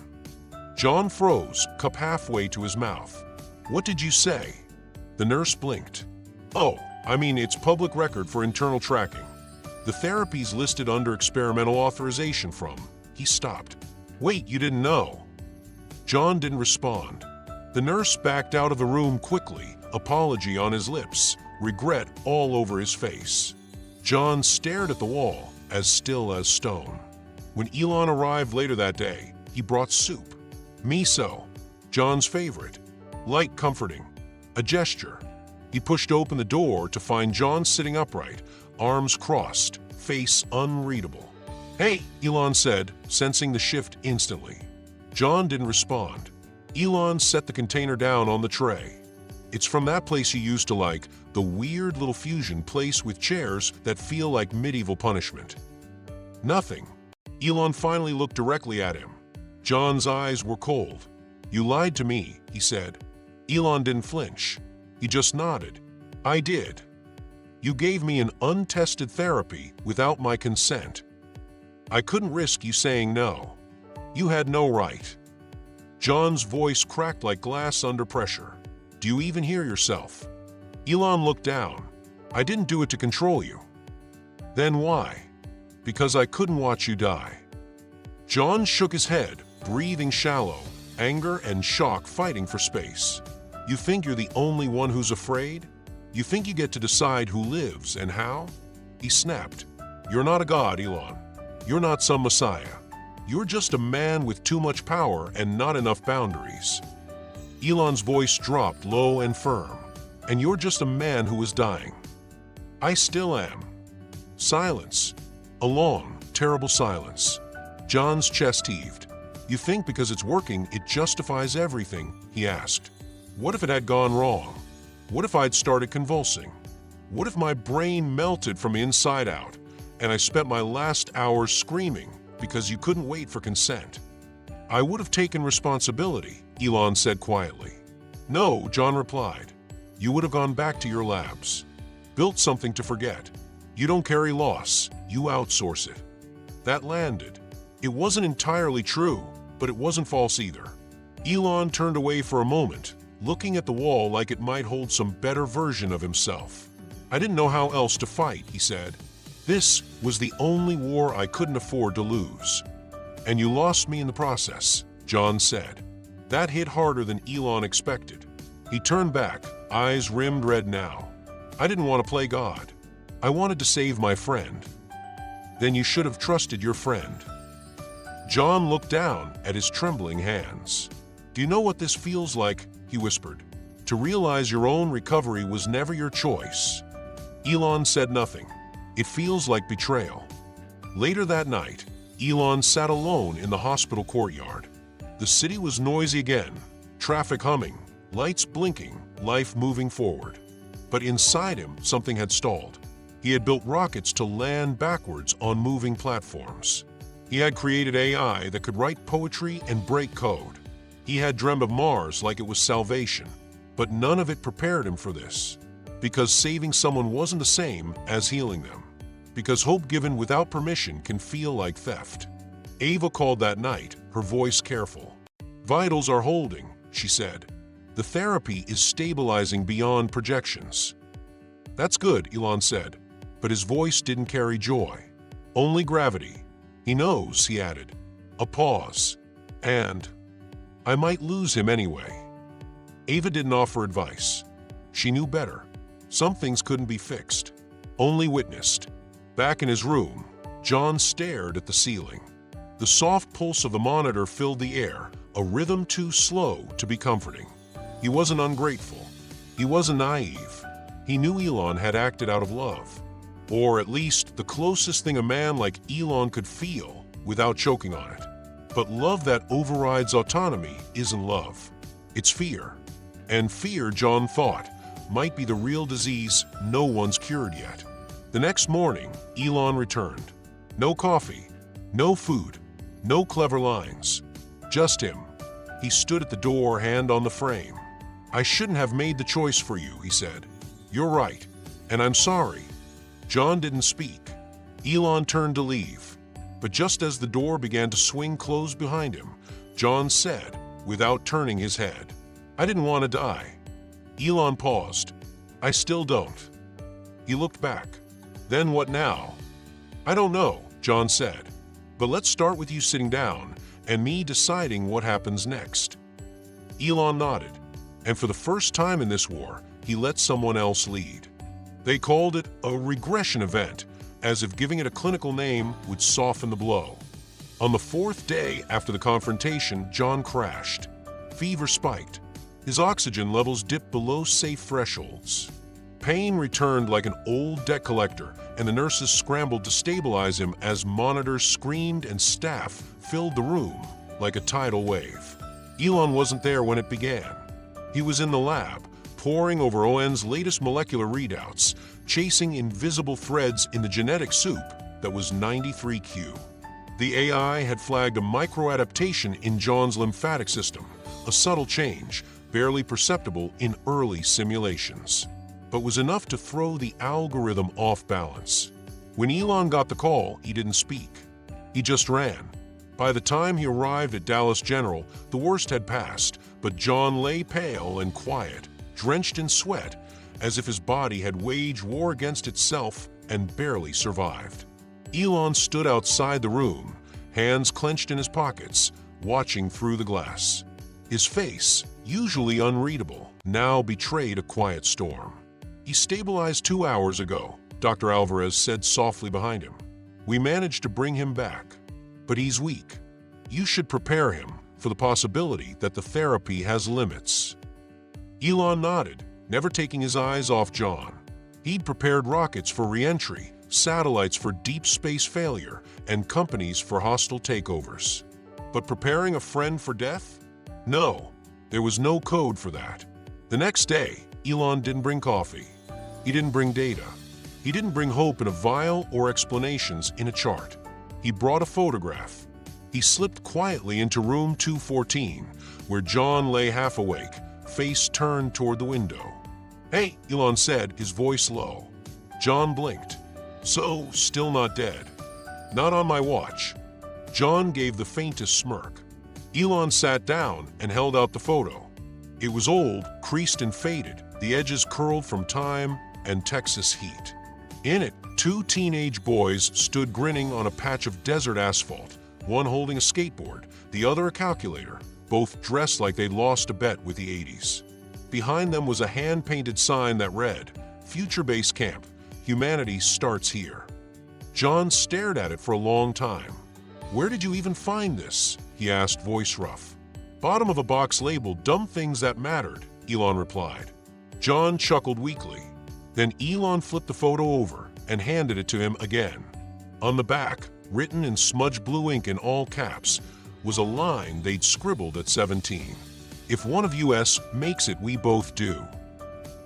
John froze, cup halfway to his mouth. "What did you say?" The nurse blinked. "Oh, I mean, it's public record for internal tracking. The therapies listed under experimental authorization from." He stopped. "Wait, you didn't know?" John didn't respond. The nurse backed out of the room quickly, apology on his lips, regret all over his face. John stared at the wall, as still as stone. When Elon arrived later that day, he brought soup. Miso, John's favorite. Light, comforting. A gesture. He pushed open the door to find John sitting upright, arms crossed, face unreadable. "Hey," Elon said, sensing the shift instantly. John didn't respond. Elon set the container down on the tray. "It's from that place you used to like, the weird little fusion place with chairs that feel like medieval punishment." "Nothing." Elon finally looked directly at him. John's eyes were cold. "You lied to me," he said. Elon didn't flinch. He just nodded. "I did. You gave me an untested therapy without my consent. I couldn't risk you saying no. You had no right." John's voice cracked like glass under pressure. "Do you even hear yourself?" Elon looked down. "I didn't do it to control you." "Then why?" "Because I couldn't watch you die." John shook his head, breathing shallow, anger and shock fighting for space. "You think you're the only one who's afraid? You think you get to decide who lives and how?" He snapped. "You're not a god, Elon. You're not some messiah. You're just a man with too much power and not enough boundaries." Elon's voice dropped low and firm. "And you're just a man who is dying." "I still am." Silence. A long, terrible silence. John's chest heaved. "You think because it's working, it justifies everything?" he asked. "What if it had gone wrong? What if I'd started convulsing? What if my brain melted from inside out, and I spent my last hours screaming because you couldn't wait for consent?" "I would have taken responsibility," Elon said quietly. "No," John replied. "You would have gone back to your labs. Built something to forget. You don't carry loss, you outsource it." That landed. It wasn't entirely true, but it wasn't false either. Elon turned away for a moment, looking at the wall like it might hold some better version of himself. "I didn't know how else to fight," he said. This was the only war I couldn't afford to lose. And you lost me in the process, John said. That hit harder than Elon expected. He turned back, eyes rimmed red now. I didn't want to play God. I wanted to save my friend. Then you should have trusted your friend. John looked down at his trembling hands. Do you know what this feels like? He whispered. To realize your own recovery was never your choice. Elon said nothing. It feels like betrayal. Later that night, Elon sat alone in the hospital courtyard. The city was noisy again, traffic humming, lights blinking, life moving forward. But inside him, something had stalled. He had built rockets to land backwards on moving platforms. He had created AI that could write poetry and break code. He had dreamed of Mars like it was salvation. But none of it prepared him for this. Because saving someone wasn't the same as healing them. Because hope given without permission can feel like theft. Ava called that night, her voice careful. Vitals are holding, she said. The therapy is stabilizing beyond projections. That's good, Elon said, but his voice didn't carry joy. Only gravity. He knows, he added. A pause. And I might lose him anyway. Ava didn't offer advice. She knew better. Some things couldn't be fixed, only witnessed. Back in his room, John stared at the ceiling. The soft pulse of the monitor filled the air, a rhythm too slow to be comforting. He wasn't ungrateful. He wasn't naive. He knew Elon had acted out of love. Or at least the closest thing a man like Elon could feel without choking on it. But love that overrides autonomy isn't love. It's fear. And fear, John thought, might be the real disease no one's cured yet. The next morning, Elon returned. No coffee, no food, no clever lines. Just him. He stood at the door, hand on the frame. I shouldn't have made the choice for you, he said. You're right, and I'm sorry. John didn't speak. Elon turned to leave. But just as the door began to swing closed behind him, John said, without turning his head, I didn't want to die. Elon paused. I still don't. He looked back. Then what now? I don't know, John said. But let's start with you sitting down and me deciding what happens next. Elon nodded, and for the first time in this war, he let someone else lead. They called it a regression event, as if giving it a clinical name would soften the blow. On the fourth day after the confrontation, John crashed. Fever spiked. His oxygen levels dipped below safe thresholds. Pain returned like an old debt collector, and the nurses scrambled to stabilize him as monitors screamed and staff filled the room like a tidal wave. Elon wasn't there when it began. He was in the lab, poring over ON's latest molecular readouts, chasing invisible threads in the genetic soup that was 93Q. The AI had flagged a microadaptation in John's lymphatic system, a subtle change, barely perceptible in early simulations, but was enough to throw the algorithm off balance. When Elon got the call, he didn't speak. He just ran. By the time he arrived at Dallas General, the worst had passed, but John lay pale and quiet, drenched in sweat, as if his body had waged war against itself and barely survived. Elon stood outside the room, hands clenched in his pockets, watching through the glass. His face, usually unreadable, now betrayed a quiet storm. He stabilized 2 hours ago, Dr. Alvarez said softly behind him. We managed to bring him back, but he's weak. You should prepare him for the possibility that the therapy has limits. Elon nodded, never taking his eyes off John. He'd prepared rockets for re-entry, satellites for deep space failure, and companies for hostile takeovers. But preparing a friend for death? No, there was no code for that. The next day, Elon didn't bring coffee. He didn't bring data. He didn't bring hope in a vial or explanations in a chart. He brought a photograph. He slipped quietly into room 214, where John lay half awake, face turned toward the window. Hey, Elon said, his voice low. John blinked. So, still not dead. Not on my watch. John gave the faintest smirk. Elon sat down and held out the photo. It was old, creased and faded, the edges curled from time and Texas heat. In it, two teenage boys stood grinning on a patch of desert asphalt, one holding a skateboard, the other a calculator, both dressed like they'd lost a bet with the 80s. Behind them was a hand-painted sign that read, "Future Base Camp, Humanity Starts Here." John stared at it for a long time. "Where did you even find this?" he asked, voice rough. "Bottom of a box labeled Dumb Things That Mattered," Elon replied. John chuckled weakly. Then Elon flipped the photo over and handed it to him again. On the back, written in smudge blue ink in all caps, was a line they'd scribbled at 17. "If one of us makes it, we both do."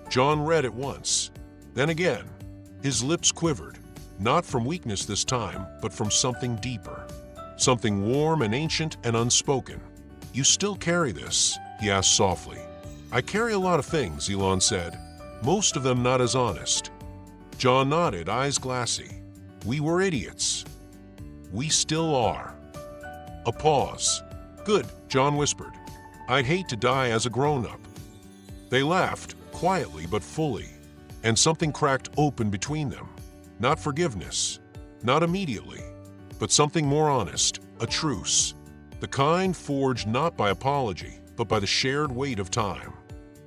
John read it once, then again. His lips quivered, not from weakness this time, but from something deeper. Something warm and ancient and unspoken. "You still carry this?" he asked softly. "I carry a lot of things," Elon said. "Most of them not as honest." John nodded, eyes glassy. "We were idiots. We still are." A pause. "Good," John whispered. "I'd hate to die as a grown-up." They laughed, quietly but fully, and something cracked open between them. Not forgiveness, not immediately, but something more honest, a truce. The kind forged not by apology, but by the shared weight of time.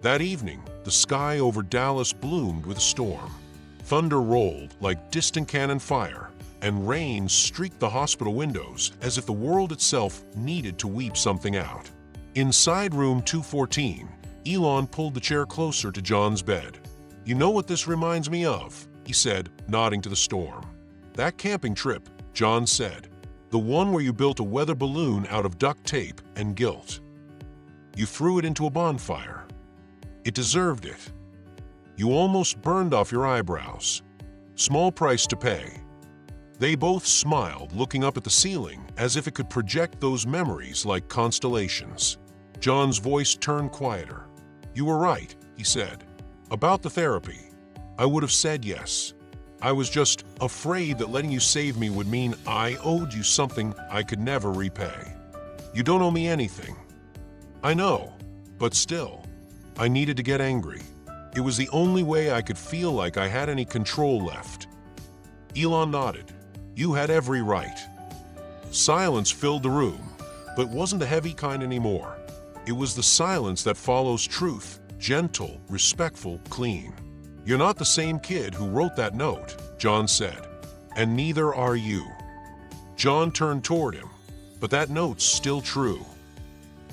That evening, the sky over Dallas bloomed with a storm. Thunder rolled like distant cannon fire, and rain streaked the hospital windows as if the world itself needed to weep something out. Inside room 214, Elon pulled the chair closer to John's bed. "You know what this reminds me of?" he said, nodding to the storm. "That camping trip," John said. "The one where you built a weather balloon out of duct tape and guilt. You threw it into a bonfire. It deserved it. You almost burned off your eyebrows. Small price to pay." They both smiled, looking up at the ceiling as if it could project those memories like constellations. John's voice turned quieter. "You were right," he said. "About the therapy. I would have said yes. I was just afraid that letting you save me would mean I owed you something I could never repay. You don't owe me anything." "I know, but still, I needed to get angry. It was the only way I could feel like I had any control left." Elon nodded. "You had every right." Silence filled the room, but wasn't the heavy kind anymore. It was the silence that follows truth, gentle, respectful, clean. "You're not the same kid who wrote that note," John said, "and neither are you." John turned toward him, "But that note's still true."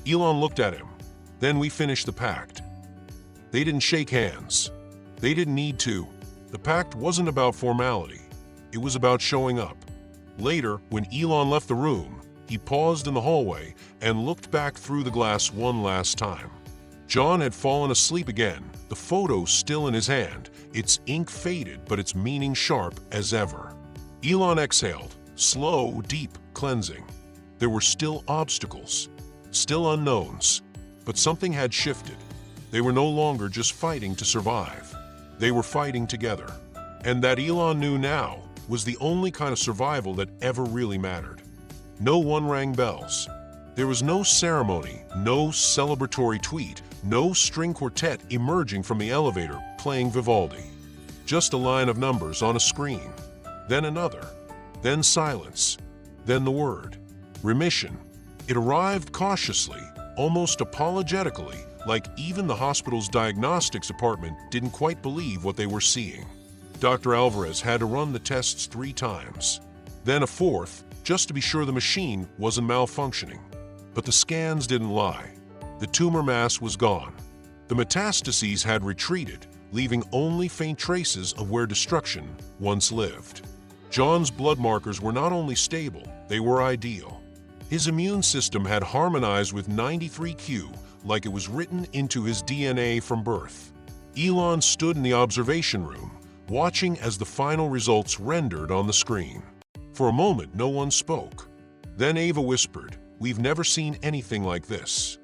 Elon looked at him. "Then we finished the pact." They didn't shake hands. They didn't need to. The pact wasn't about formality. It was about showing up. Later, when Elon left the room, he paused in the hallway and looked back through the glass one last time. John had fallen asleep again, the photo still in his hand, its ink faded but its meaning sharp as ever. Elon exhaled, slow, deep, cleansing. There were still obstacles, still unknowns, but something had shifted. They were no longer just fighting to survive. They were fighting together. And that Elon knew now was the only kind of survival that ever really mattered. No one rang bells. There was no ceremony, no celebratory tweet, no string quartet emerging from the elevator playing Vivaldi. Just a line of numbers on a screen, then another, then silence, then the word, remission. It arrived cautiously, almost apologetically, like even the hospital's diagnostics department didn't quite believe what they were seeing. Dr. Alvarez had to run the tests 3 times, then a 4th, just to be sure the machine wasn't malfunctioning. But the scans didn't lie. The tumor mass was gone. The metastases had retreated, leaving only faint traces of where destruction once lived. John's blood markers were not only stable, they were ideal. His immune system had harmonized with 93Q like it was written into his DNA from birth. Elon stood in the observation room, watching as the final results rendered on the screen. For a moment, no one spoke. Then Ava whispered, "We've never seen anything like this."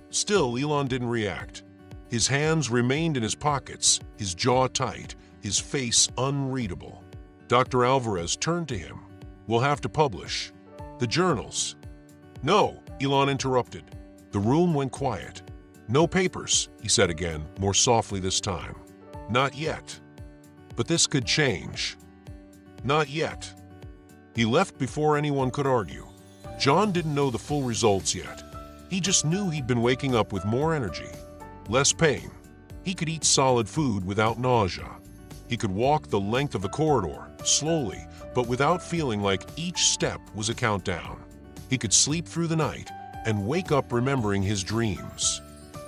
Still, Elon didn't react. His hands remained in his pockets, his jaw tight, his face unreadable. Dr. Alvarez turned to him. "We'll have to publish. The journals." "No," Elon interrupted. The room went quiet. "No papers," he said again, more softly this time. "Not yet." But this could change. Not yet. He left before anyone could argue. John didn't know the full results yet. He just knew he'd been waking up with more energy, less pain. He could eat solid food without nausea. He could walk the length of the corridor, slowly, but without feeling like each step was a countdown. He could sleep through the night and wake up remembering his dreams.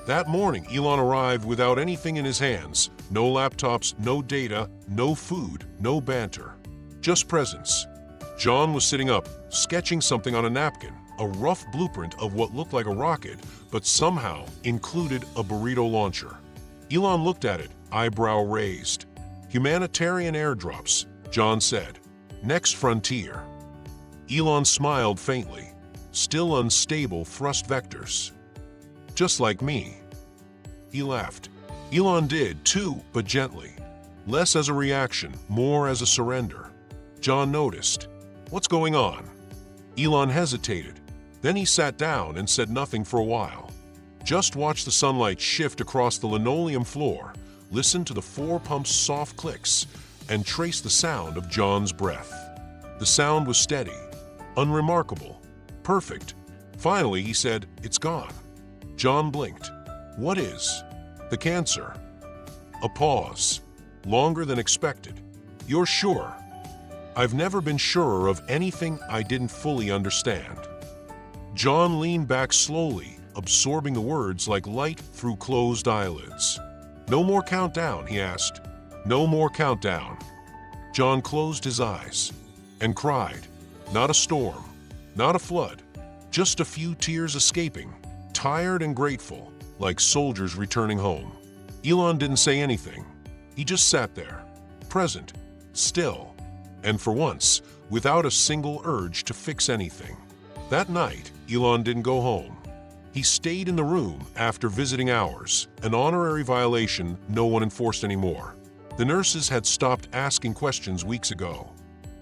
That morning, Elon arrived without anything in his hands. No laptops, no data, no food, no banter. Just presence. John was sitting up, sketching something on a napkin, a rough blueprint of what looked like a rocket, but somehow included a burrito launcher. Elon looked at it, eyebrow raised. Humanitarian airdrops, John said. Next frontier. Elon smiled faintly. Still unstable thrust vectors. Just like me. He laughed. Elon did too, but gently. Less as a reaction, more as a surrender. John noticed. What's going on? Elon hesitated. Then he sat down and said nothing for a while. Just watched the sunlight shift across the linoleum floor, listened to the 4 pumps' soft clicks, and traced the sound of John's breath. The sound was steady, unremarkable, perfect. Finally, he said, "It's gone." John blinked. "What is?" "The cancer." A pause, longer than expected. "You're sure?" "I've never been surer of anything I didn't fully understand." John leaned back slowly, absorbing the words like light through closed eyelids. "No more countdown?" he asked. "No more countdown." John closed his eyes and cried. Not a storm, not a flood, just a few tears escaping, tired and grateful, like soldiers returning home. Elon didn't say anything. He just sat there, present, still, and for once, without a single urge to fix anything. That night, Elon didn't go home. He stayed in the room after visiting hours, an honorary violation no one enforced anymore. The nurses had stopped asking questions weeks ago.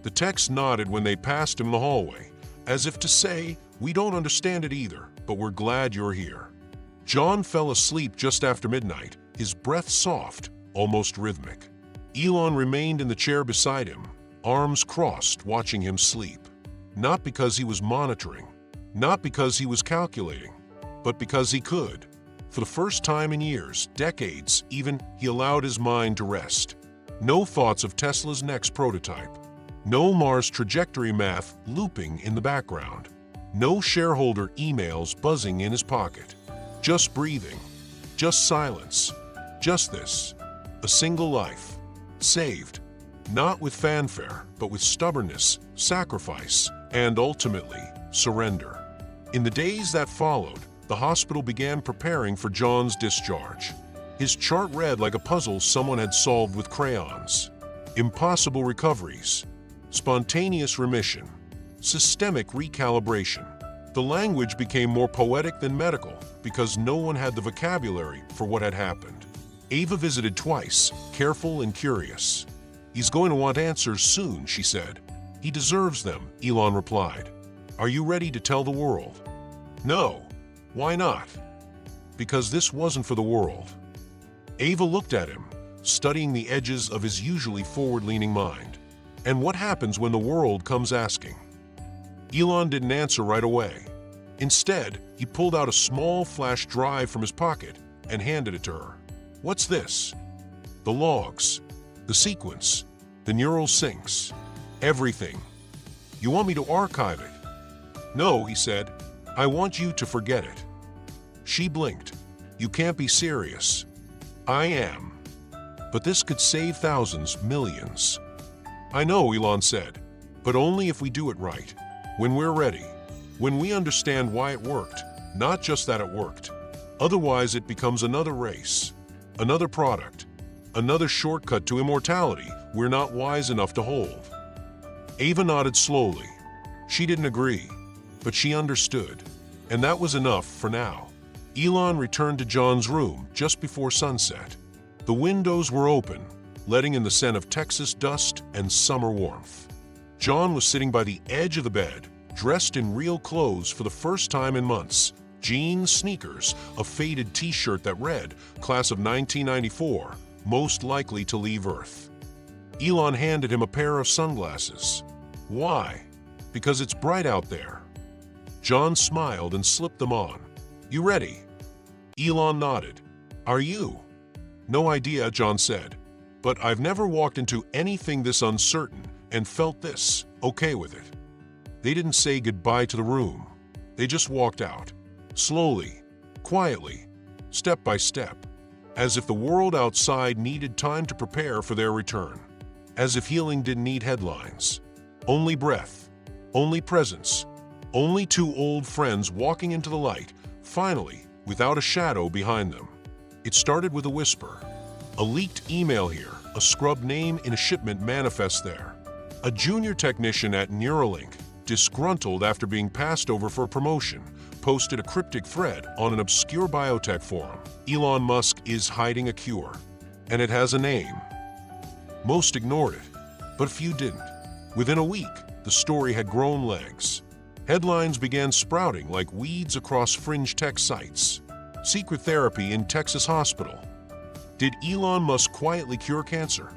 The techs nodded when they passed him in the hallway, as if to say, "We don't understand it either, but we're glad you're here." John fell asleep just after midnight, his breath soft, almost rhythmic. Elon remained in the chair beside him, arms crossed, watching him sleep. Not because he was monitoring, not because he was calculating, but because he could. For the first time in years, decades even, he allowed his mind to rest. No thoughts of Tesla's next prototype. No Mars trajectory math looping in the background. No shareholder emails buzzing in his pocket. Just breathing. Just silence. Just this. A single life. Saved. Not with fanfare, but with stubbornness, sacrifice, and ultimately, surrender. In the days that followed, the hospital began preparing for John's discharge. His chart read like a puzzle someone had solved with crayons. Impossible recoveries. Spontaneous remission. Systemic recalibration. The language became more poetic than medical because no one had the vocabulary for what had happened. Ava visited twice, careful and curious. "He's going to want answers soon," she said. "He deserves them," Elon replied. "Are you ready to tell the world?" "No." "Why not?" "Because this wasn't for the world." Ava looked at him, studying the edges of his usually forward-leaning mind. "And what happens when the world comes asking?" Elon didn't answer right away. Instead, he pulled out a small flash drive from his pocket and handed it to her. "What's this?" "The logs, the sequence, the neural syncs, everything. You want me to archive it?" "No," he said. "I want you to forget it." She blinked. "You can't be serious." "I am. But this could save thousands, millions." "I know," Elon said, "but only if we do it right. When we're ready. When we understand why it worked, not just that it worked. Otherwise, it becomes another race, another product, another shortcut to immortality we're not wise enough to hold." Ava nodded slowly. She didn't agree, but she understood. And that was enough for now. Elon returned to John's room just before sunset. The windows were open, letting in the scent of Texas dust and summer warmth. John was sitting by the edge of the bed, dressed in real clothes for the first time in months. Jeans, sneakers, a faded t-shirt that read, "Class of 1994, most likely to leave Earth." Elon handed him a pair of sunglasses. Why? Because it's bright out there. John smiled and slipped them on. You ready? Elon nodded. Are you? No idea, John said. But I've never walked into anything this uncertain and felt this okay with it. They didn't say goodbye to the room. They just walked out. Slowly, quietly, step by step. As if the world outside needed time to prepare for their return. As if healing didn't need headlines. Only breath. Only presence. Only two old friends walking into the light, finally, without a shadow behind them. It started with a whisper. A leaked email here, a scrubbed name in a shipment manifest there. A junior technician at Neuralink, disgruntled after being passed over for a promotion, posted a cryptic thread on an obscure biotech forum. Elon Musk is hiding a cure, and it has a name. Most ignored it, but few didn't. Within a week, the story had grown legs. Headlines began sprouting like weeds across fringe tech sites. Secret therapy in Texas hospital. Did Elon Musk quietly cure cancer?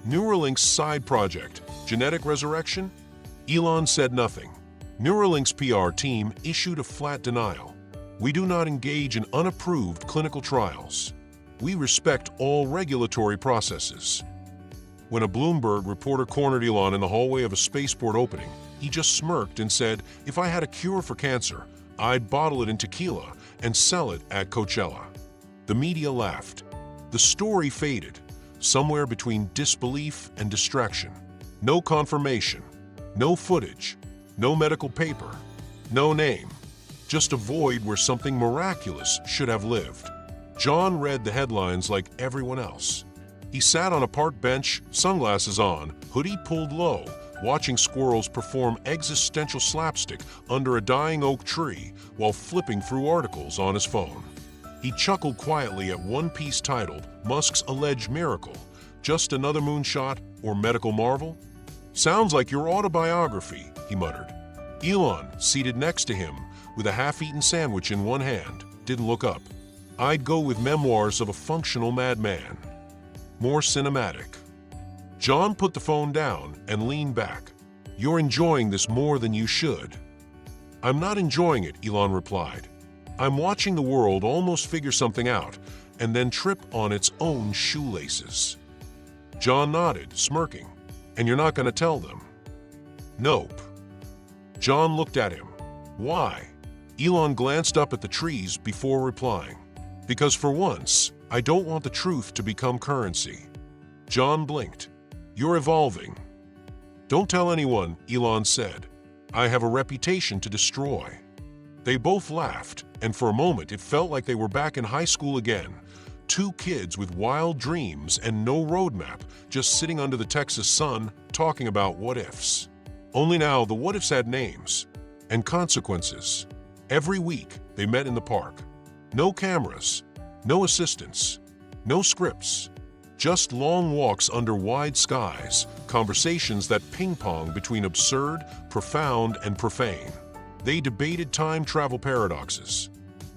Neuralink's side project, genetic resurrection? Elon said nothing. Neuralink's PR team issued a flat denial. We do not engage in unapproved clinical trials. We respect all regulatory processes. When a Bloomberg reporter cornered Elon in the hallway of a spaceport opening, he just smirked and said, if I had a cure for cancer, I'd bottle it in tequila and sell it at Coachella. The media laughed. The story faded, somewhere between disbelief and distraction. No confirmation, no footage, no medical paper, no name. Just a void where something miraculous should have lived. John read the headlines like everyone else. He sat on a park bench, sunglasses on, hoodie pulled low, watching squirrels perform existential slapstick under a dying oak tree while flipping through articles on his phone. He chuckled quietly at one piece titled, Musk's Alleged Miracle, Just Another Moonshot or Medical Marvel? Sounds like your autobiography, he muttered. Elon, seated next to him, with a half-eaten sandwich in one hand, didn't look up. I'd go with Memoirs of a Functional Madman. More cinematic. John put the phone down and leaned back. You're enjoying this more than you should. I'm not enjoying it, Elon replied. I'm watching the world almost figure something out and then trip on its own shoelaces. John nodded, smirking. And you're not going to tell them? Nope. John looked at him. Why? Elon glanced up at the trees before replying. Because for once, I don't want the truth to become currency. John blinked. You're evolving. Don't tell anyone, Elon said. I have a reputation to destroy. They both laughed, and for a moment it felt like they were back in high school again. Two kids with wild dreams and no roadmap, just sitting under the Texas sun, talking about what-ifs. Only now the what-ifs had names and consequences. Every week they met in the park. No cameras, no assistants, no scripts. Just long walks under wide skies, conversations that ping-pong between absurd, profound, and profane. They debated time travel paradoxes,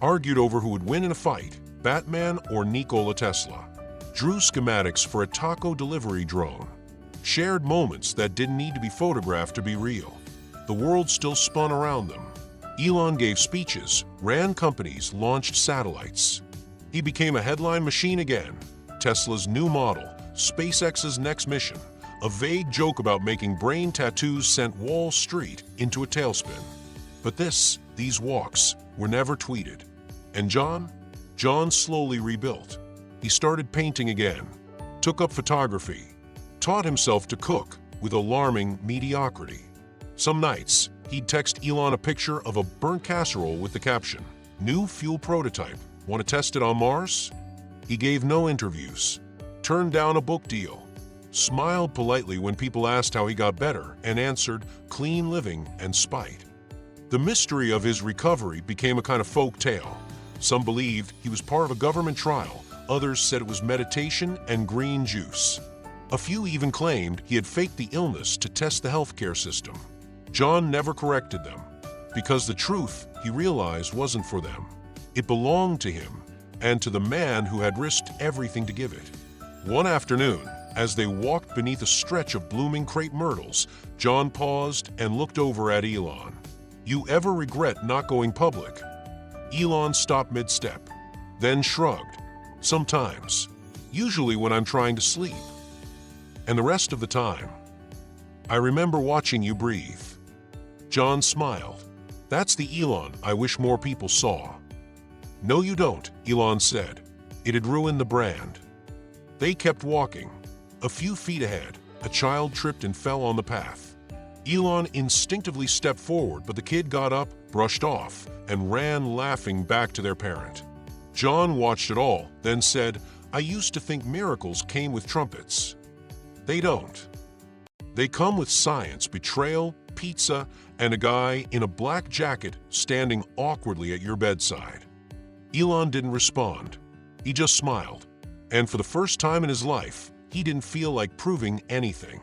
argued over who would win in a fight, Batman or Nikola Tesla, drew schematics for a taco delivery drone, shared moments that didn't need to be photographed to be real. The world still spun around them. Elon gave speeches, ran companies, launched satellites. He became a headline machine again. Tesla's new model, SpaceX's next mission. A vague joke about making brain tattoos sent Wall Street into a tailspin. But these walks, were never tweeted. And John slowly rebuilt. He started painting again, took up photography, taught himself to cook with alarming mediocrity. Some nights, he'd text Elon a picture of a burnt casserole with the caption, "New fuel prototype, want to test it on Mars?" He gave no interviews, turned down a book deal, smiled politely when people asked how he got better, and answered, clean living and spite. The mystery of his recovery became a kind of folk tale. Some believed he was part of a government trial, others said it was meditation and green juice. A few even claimed he had faked the illness to test the healthcare system. John never corrected them, because the truth, he realized, wasn't for them. It belonged to him, and to the man who had risked everything to give it. One afternoon, As they walked beneath a stretch of blooming crepe myrtles, John paused and looked over at Elon. "You ever regret not going public?" Elon stopped mid-step, then shrugged. "Sometimes. Usually when I'm trying to sleep. And the rest of the time, I remember watching you breathe." John smiled. "That's the Elon I wish more people saw." "No, you don't," Elon said. It had ruined the brand. They kept walking. A few feet ahead, a child tripped and fell on the path. Elon instinctively stepped forward, but the kid got up, brushed off, and ran laughing back to their parent. John watched it all, then said, "I used to think miracles came with trumpets. They don't. They come with science, betrayal, pizza, and a guy in a black jacket standing awkwardly at your bedside." Elon didn't respond. He just smiled. And for the first time in his life, he didn't feel like proving anything.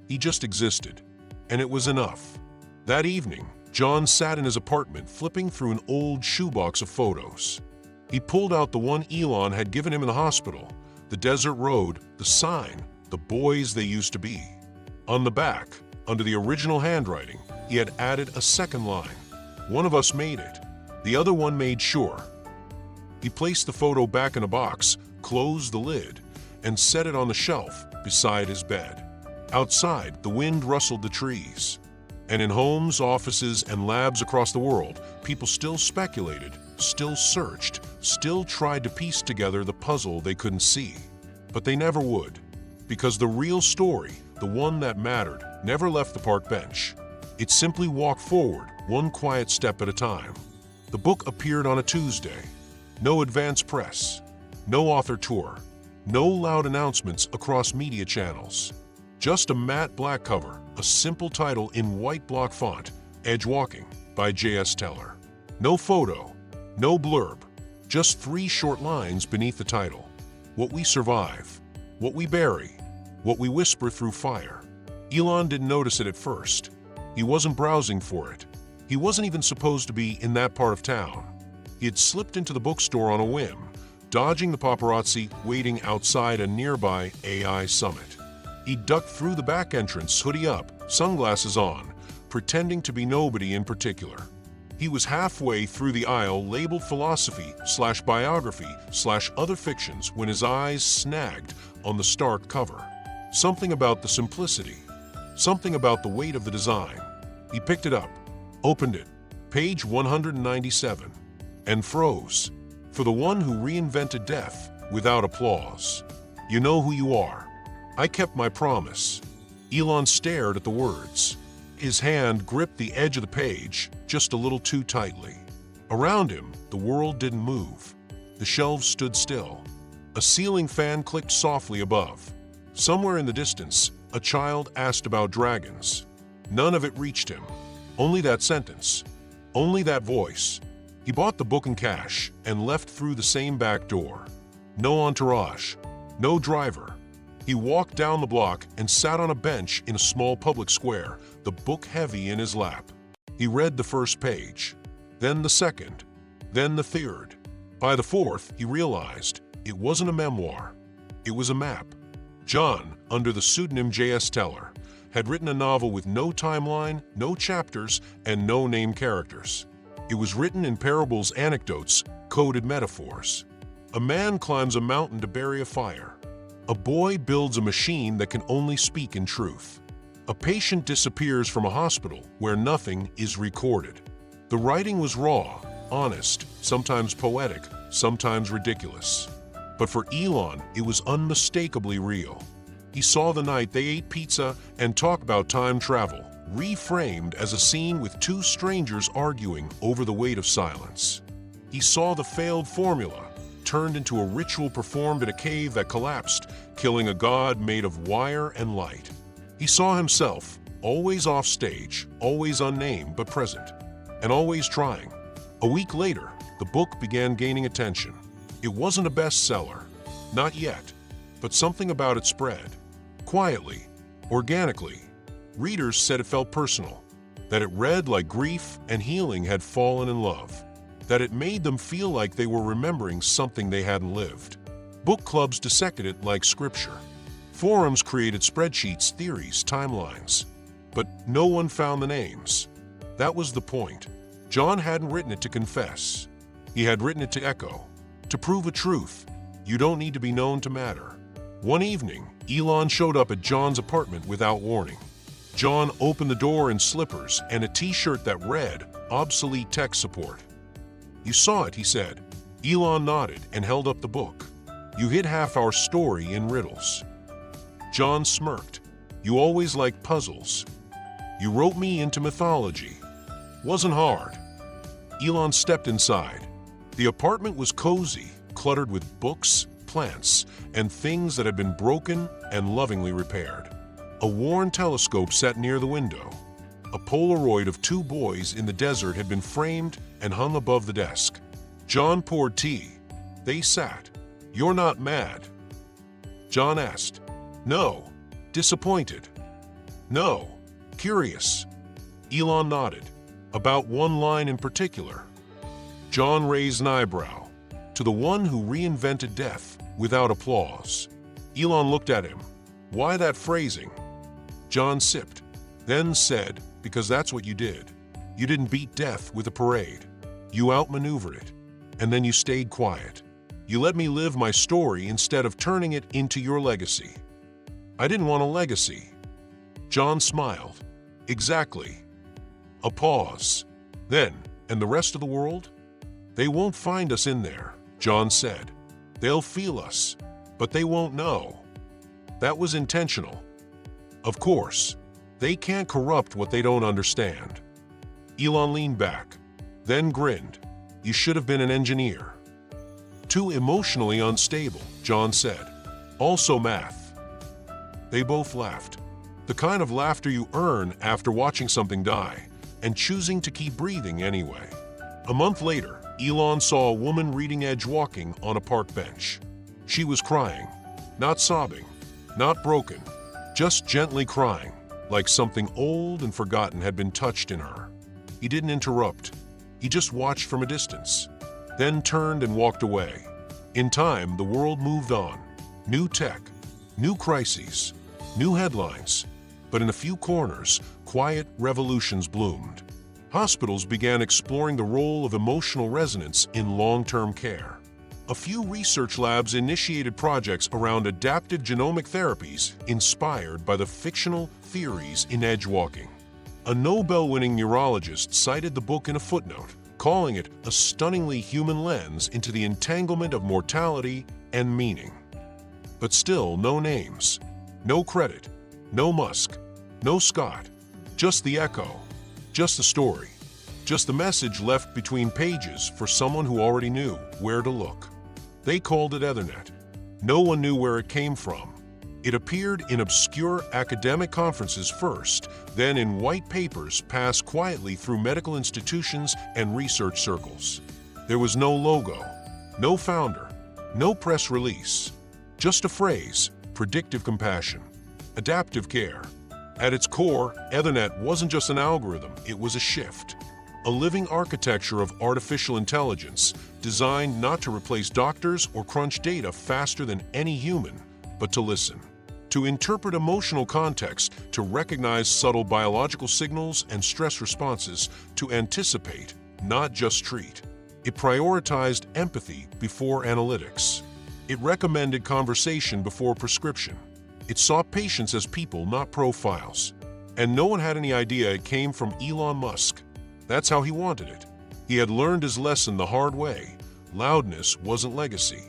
He just existed. And it was enough. That evening, John sat in his apartment flipping through an old shoebox of photos. He pulled out the one Elon had given him in the hospital, the desert road, the sign, the boys they used to be. On the back, under the original handwriting, he had added a second line. "One of us made it. The other one made sure." He placed the photo back in a box, closed the lid, and set it on the shelf beside his bed. Outside, the wind rustled the trees. And in homes, offices, and labs across the world, people still speculated, still searched, still tried to piece together the puzzle they couldn't see. But they never would. Because the real story, the one that mattered, never left the park bench. It simply walked forward, one quiet step at a time. The book appeared on a Tuesday. No advance press. No author tour. No loud announcements across media channels. Just a matte black cover, a simple title in white block font, Edge Walking, by J.S. Teller. No photo, no blurb, just 3 short lines beneath the title. What we survive, what we bury, what we whisper through fire. Elon didn't notice it at first. He wasn't browsing for it. He wasn't even supposed to be in that part of town. He had slipped into the bookstore on a whim, dodging the paparazzi waiting outside a nearby AI summit. He ducked through the back entrance, hoodie up, sunglasses on, pretending to be nobody in particular. He was halfway through the aisle labeled philosophy/biography/other fictions when his eyes snagged on the stark cover. Something about the simplicity, something about the weight of the design. He picked it up, opened it, page 197, and froze. For the one who reinvented death without applause. "You know who you are. I kept my promise." Elon stared at the words. His hand gripped the edge of the page just a little too tightly. Around him, the world didn't move. The shelves stood still. A ceiling fan clicked softly above. Somewhere in the distance, a child asked about dragons. None of it reached him. Only that sentence. Only that voice. He bought the book in cash and left through the same back door. No entourage. No driver. He walked down the block and sat on a bench in a small public square, the book heavy in his lap. He read the first page, then the second, then the third. By the fourth, he realized it wasn't a memoir. It was a map. John, under the pseudonym J.S. Teller, had written a novel with no timeline, no chapters, and no named characters. It was written in parables, anecdotes, coded metaphors. A man climbs a mountain to bury a fire. A boy builds a machine that can only speak in truth. A patient disappears from a hospital where nothing is recorded. The writing was raw, honest, sometimes poetic, sometimes ridiculous. But for Elon, it was unmistakably real. He saw the night they ate pizza and talked about time travel, reframed as a scene with 2 strangers arguing over the weight of silence. He saw the failed formula turned into a ritual performed in a cave that collapsed, killing a god made of wire and light. He saw himself, always off stage, always unnamed but present, and always trying. A week later, the book began gaining attention. It wasn't a bestseller, not yet, but something about it spread. Quietly, organically. Readers said it felt personal, that it read like grief and healing had fallen in love, that it made them feel like they were remembering something they hadn't lived. Book clubs dissected it like scripture. Forums created spreadsheets, theories, timelines. But no one found the names. That was the point. John hadn't written it to confess. He had written it to echo. To prove a truth, you don't need to be known to matter. One evening, Elon showed up at John's apartment without warning. John opened the door in slippers and a t-shirt that read, "Obsolete Tech Support." "You saw it," he said. Elon nodded and held up the book. "You hid half our story in riddles." John smirked. "You always liked puzzles. You wrote me into mythology. Wasn't hard." Elon stepped inside. The apartment was cozy, cluttered with books, plants, and things that had been broken and lovingly repaired. A worn telescope sat near the window. A Polaroid of two boys in the desert had been framed and hung above the desk. John poured tea. They sat. "You're not mad?" John asked. "No." "Disappointed?" "No." "Curious?" Elon nodded. "About one line in particular?" John raised an eyebrow. "To the one who reinvented death without applause." Elon looked at him. "Why that phrasing?" John sipped, then said, "Because that's what you did. You didn't beat death with a parade. You outmaneuvered it, and then you stayed quiet. You let me live my story instead of turning it into your legacy." "I didn't want a legacy." John smiled. "Exactly." A pause. "Then, and the rest of the world?" "They won't find us in there," John said. "They'll feel us, but they won't know." That was intentional. Of course, they can't corrupt what they don't understand. Elon leaned back, then grinned. "You should have been an engineer." "Too emotionally unstable," John said. "Also math." They both laughed. The kind of laughter you earn after watching something die and choosing to keep breathing anyway. A month later, Elon saw a woman reading Edge walking on a park bench. She was crying, not sobbing, not broken, just gently crying, like something old and forgotten had been touched in her. He didn't interrupt. He just watched from a distance, then turned and walked away. In time, the world moved on. New tech, new crises, new headlines. But in a few corners, quiet revolutions bloomed. Hospitals began exploring the role of emotional resonance in long-term care. A few research labs initiated projects around adaptive genomic therapies inspired by the fictional theories in Edge walking. A Nobel-winning neurologist cited the book in a footnote, calling it a stunningly human lens into the entanglement of mortality and meaning. But still, no names, no credit, no Musk, no Scott, just the echo, just the story, just the message left between pages for someone who already knew where to look. They called it Ethernet. No one knew where it came from. It appeared in obscure academic conferences first, then in white papers passed quietly through medical institutions and research circles. There was no logo, no founder, no press release. Just a phrase, predictive compassion, adaptive care. At its core, Ethernet wasn't just an algorithm, it was a shift. A living architecture of artificial intelligence designed not to replace doctors or crunch data faster than any human, but to listen, to interpret emotional context, to recognize subtle biological signals and stress responses, to anticipate, not just treat. It prioritized empathy before analytics. It recommended conversation before prescription. It saw patients as people, not profiles. And no one had any idea it came from Elon Musk. That's how he wanted it. He had learned his lesson the hard way. Loudness wasn't legacy.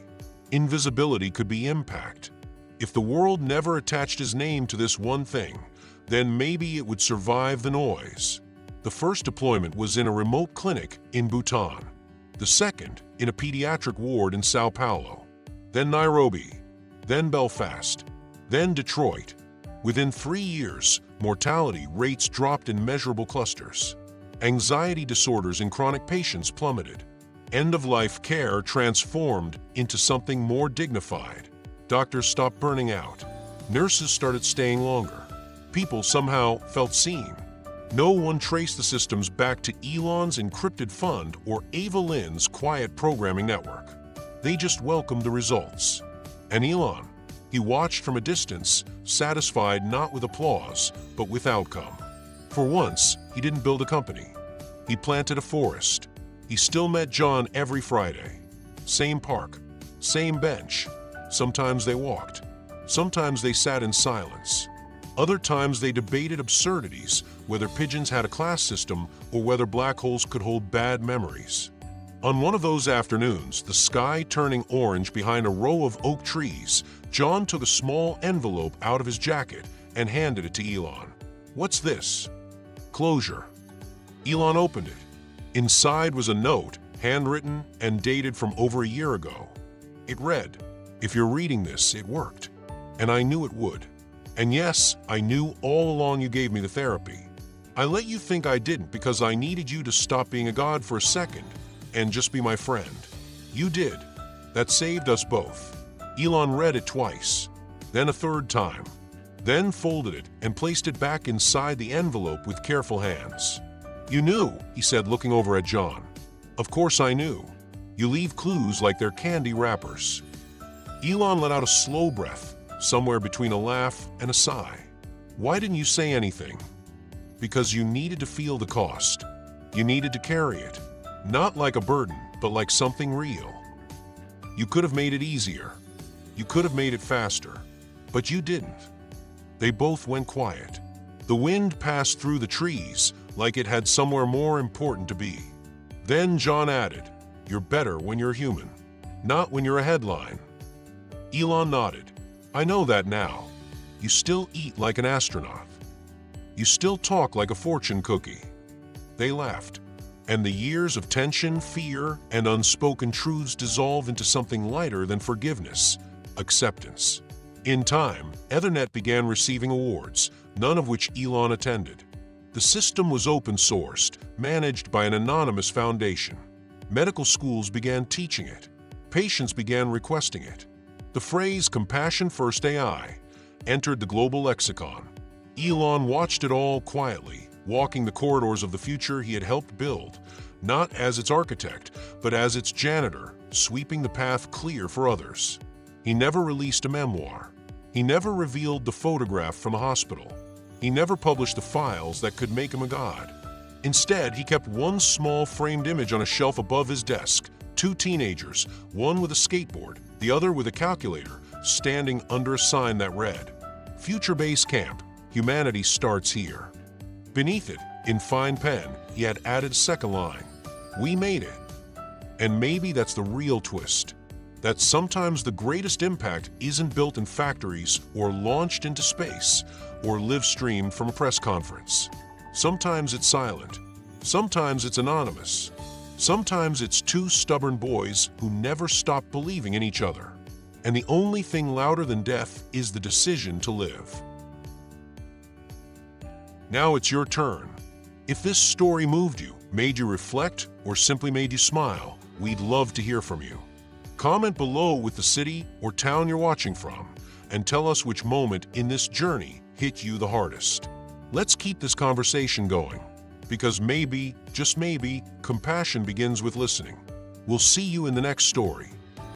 Invisibility could be impact. If the world never attached his name to this one thing, then maybe it would survive the noise. The first deployment was in a remote clinic in Bhutan. The second, in a pediatric ward in Sao Paulo. Then Nairobi. Then Belfast. Then Detroit. Within 3 years, mortality rates dropped in measurable clusters. Anxiety disorders in chronic patients plummeted. End-of-life care transformed into something more dignified. Doctors stopped burning out. Nurses started staying longer. People somehow felt seen. No one traced the systems back to Elon's encrypted fund or Ava Lynn's quiet programming network. They just welcomed the results. And Elon, He watched from a distance, satisfied not with applause, but with outcome. For once, he didn't build a company. He planted a forest. He still met John every Friday. Same park, same bench. Sometimes they walked. Sometimes they sat in silence. Other times they debated absurdities, whether pigeons had a class system or whether black holes could hold bad memories. On one of those afternoons, the sky turning orange behind a row of oak trees, John took a small envelope out of his jacket and handed it to Elon. "What's this?" "Closure." Elon opened it. Inside was a note, handwritten and dated from over a year ago. It read, "If you're reading this, it worked. And I knew it would. And yes, I knew all along you gave me the therapy. I let you think I didn't because I needed you to stop being a god for a second and just be my friend. You did. That saved us both." Elon read it twice, then a third time, then folded it and placed it back inside the envelope with careful hands. "You knew," he said, looking over at John. "Of course I knew. You leave clues like they're candy wrappers." Elon let out a slow breath, somewhere between a laugh and a sigh. "Why didn't you say anything?" "Because you needed to feel the cost. You needed to carry it. Not like a burden, but like something real. You could have made it easier. You could have made it faster. But you didn't." They both went quiet. The wind passed through the trees like it had somewhere more important to be. Then John added, "You're better when you're human, not when you're a headline." Elon nodded. "I know that now. You still eat like an astronaut. You still talk like a fortune cookie." They laughed, and the years of tension, fear, and unspoken truths dissolved into something lighter than forgiveness, acceptance. In time, Ethernet began receiving awards, none of which Elon attended. The system was open-sourced, managed by an anonymous foundation. Medical schools began teaching it. Patients began requesting it. The phrase "compassion first AI" entered the global lexicon. Elon watched it all quietly, walking the corridors of the future he had helped build, not as its architect, but as its janitor, sweeping the path clear for others. He never released a memoir. He never revealed the photograph from the hospital. He never published the files that could make him a god. Instead, he kept one small framed image on a shelf above his desk, two teenagers, one with a skateboard, the other with a calculator, standing under a sign that read, "Future Base Camp, humanity starts here." Beneath it, in fine pen, he had added a second line, "We made it." And maybe that's the real twist. That sometimes the greatest impact isn't built in factories or launched into space or live-streamed from a press conference. Sometimes it's silent. Sometimes it's anonymous. Sometimes it's two stubborn boys who never stop believing in each other. And the only thing louder than death is the decision to live. Now it's your turn. If this story moved you, made you reflect, or simply made you smile, we'd love to hear from you. Comment below with the city or town you're watching from, and tell us which moment in this journey hit you the hardest. Let's keep this conversation going, because maybe, just maybe, compassion begins with listening. We'll see you in the next story.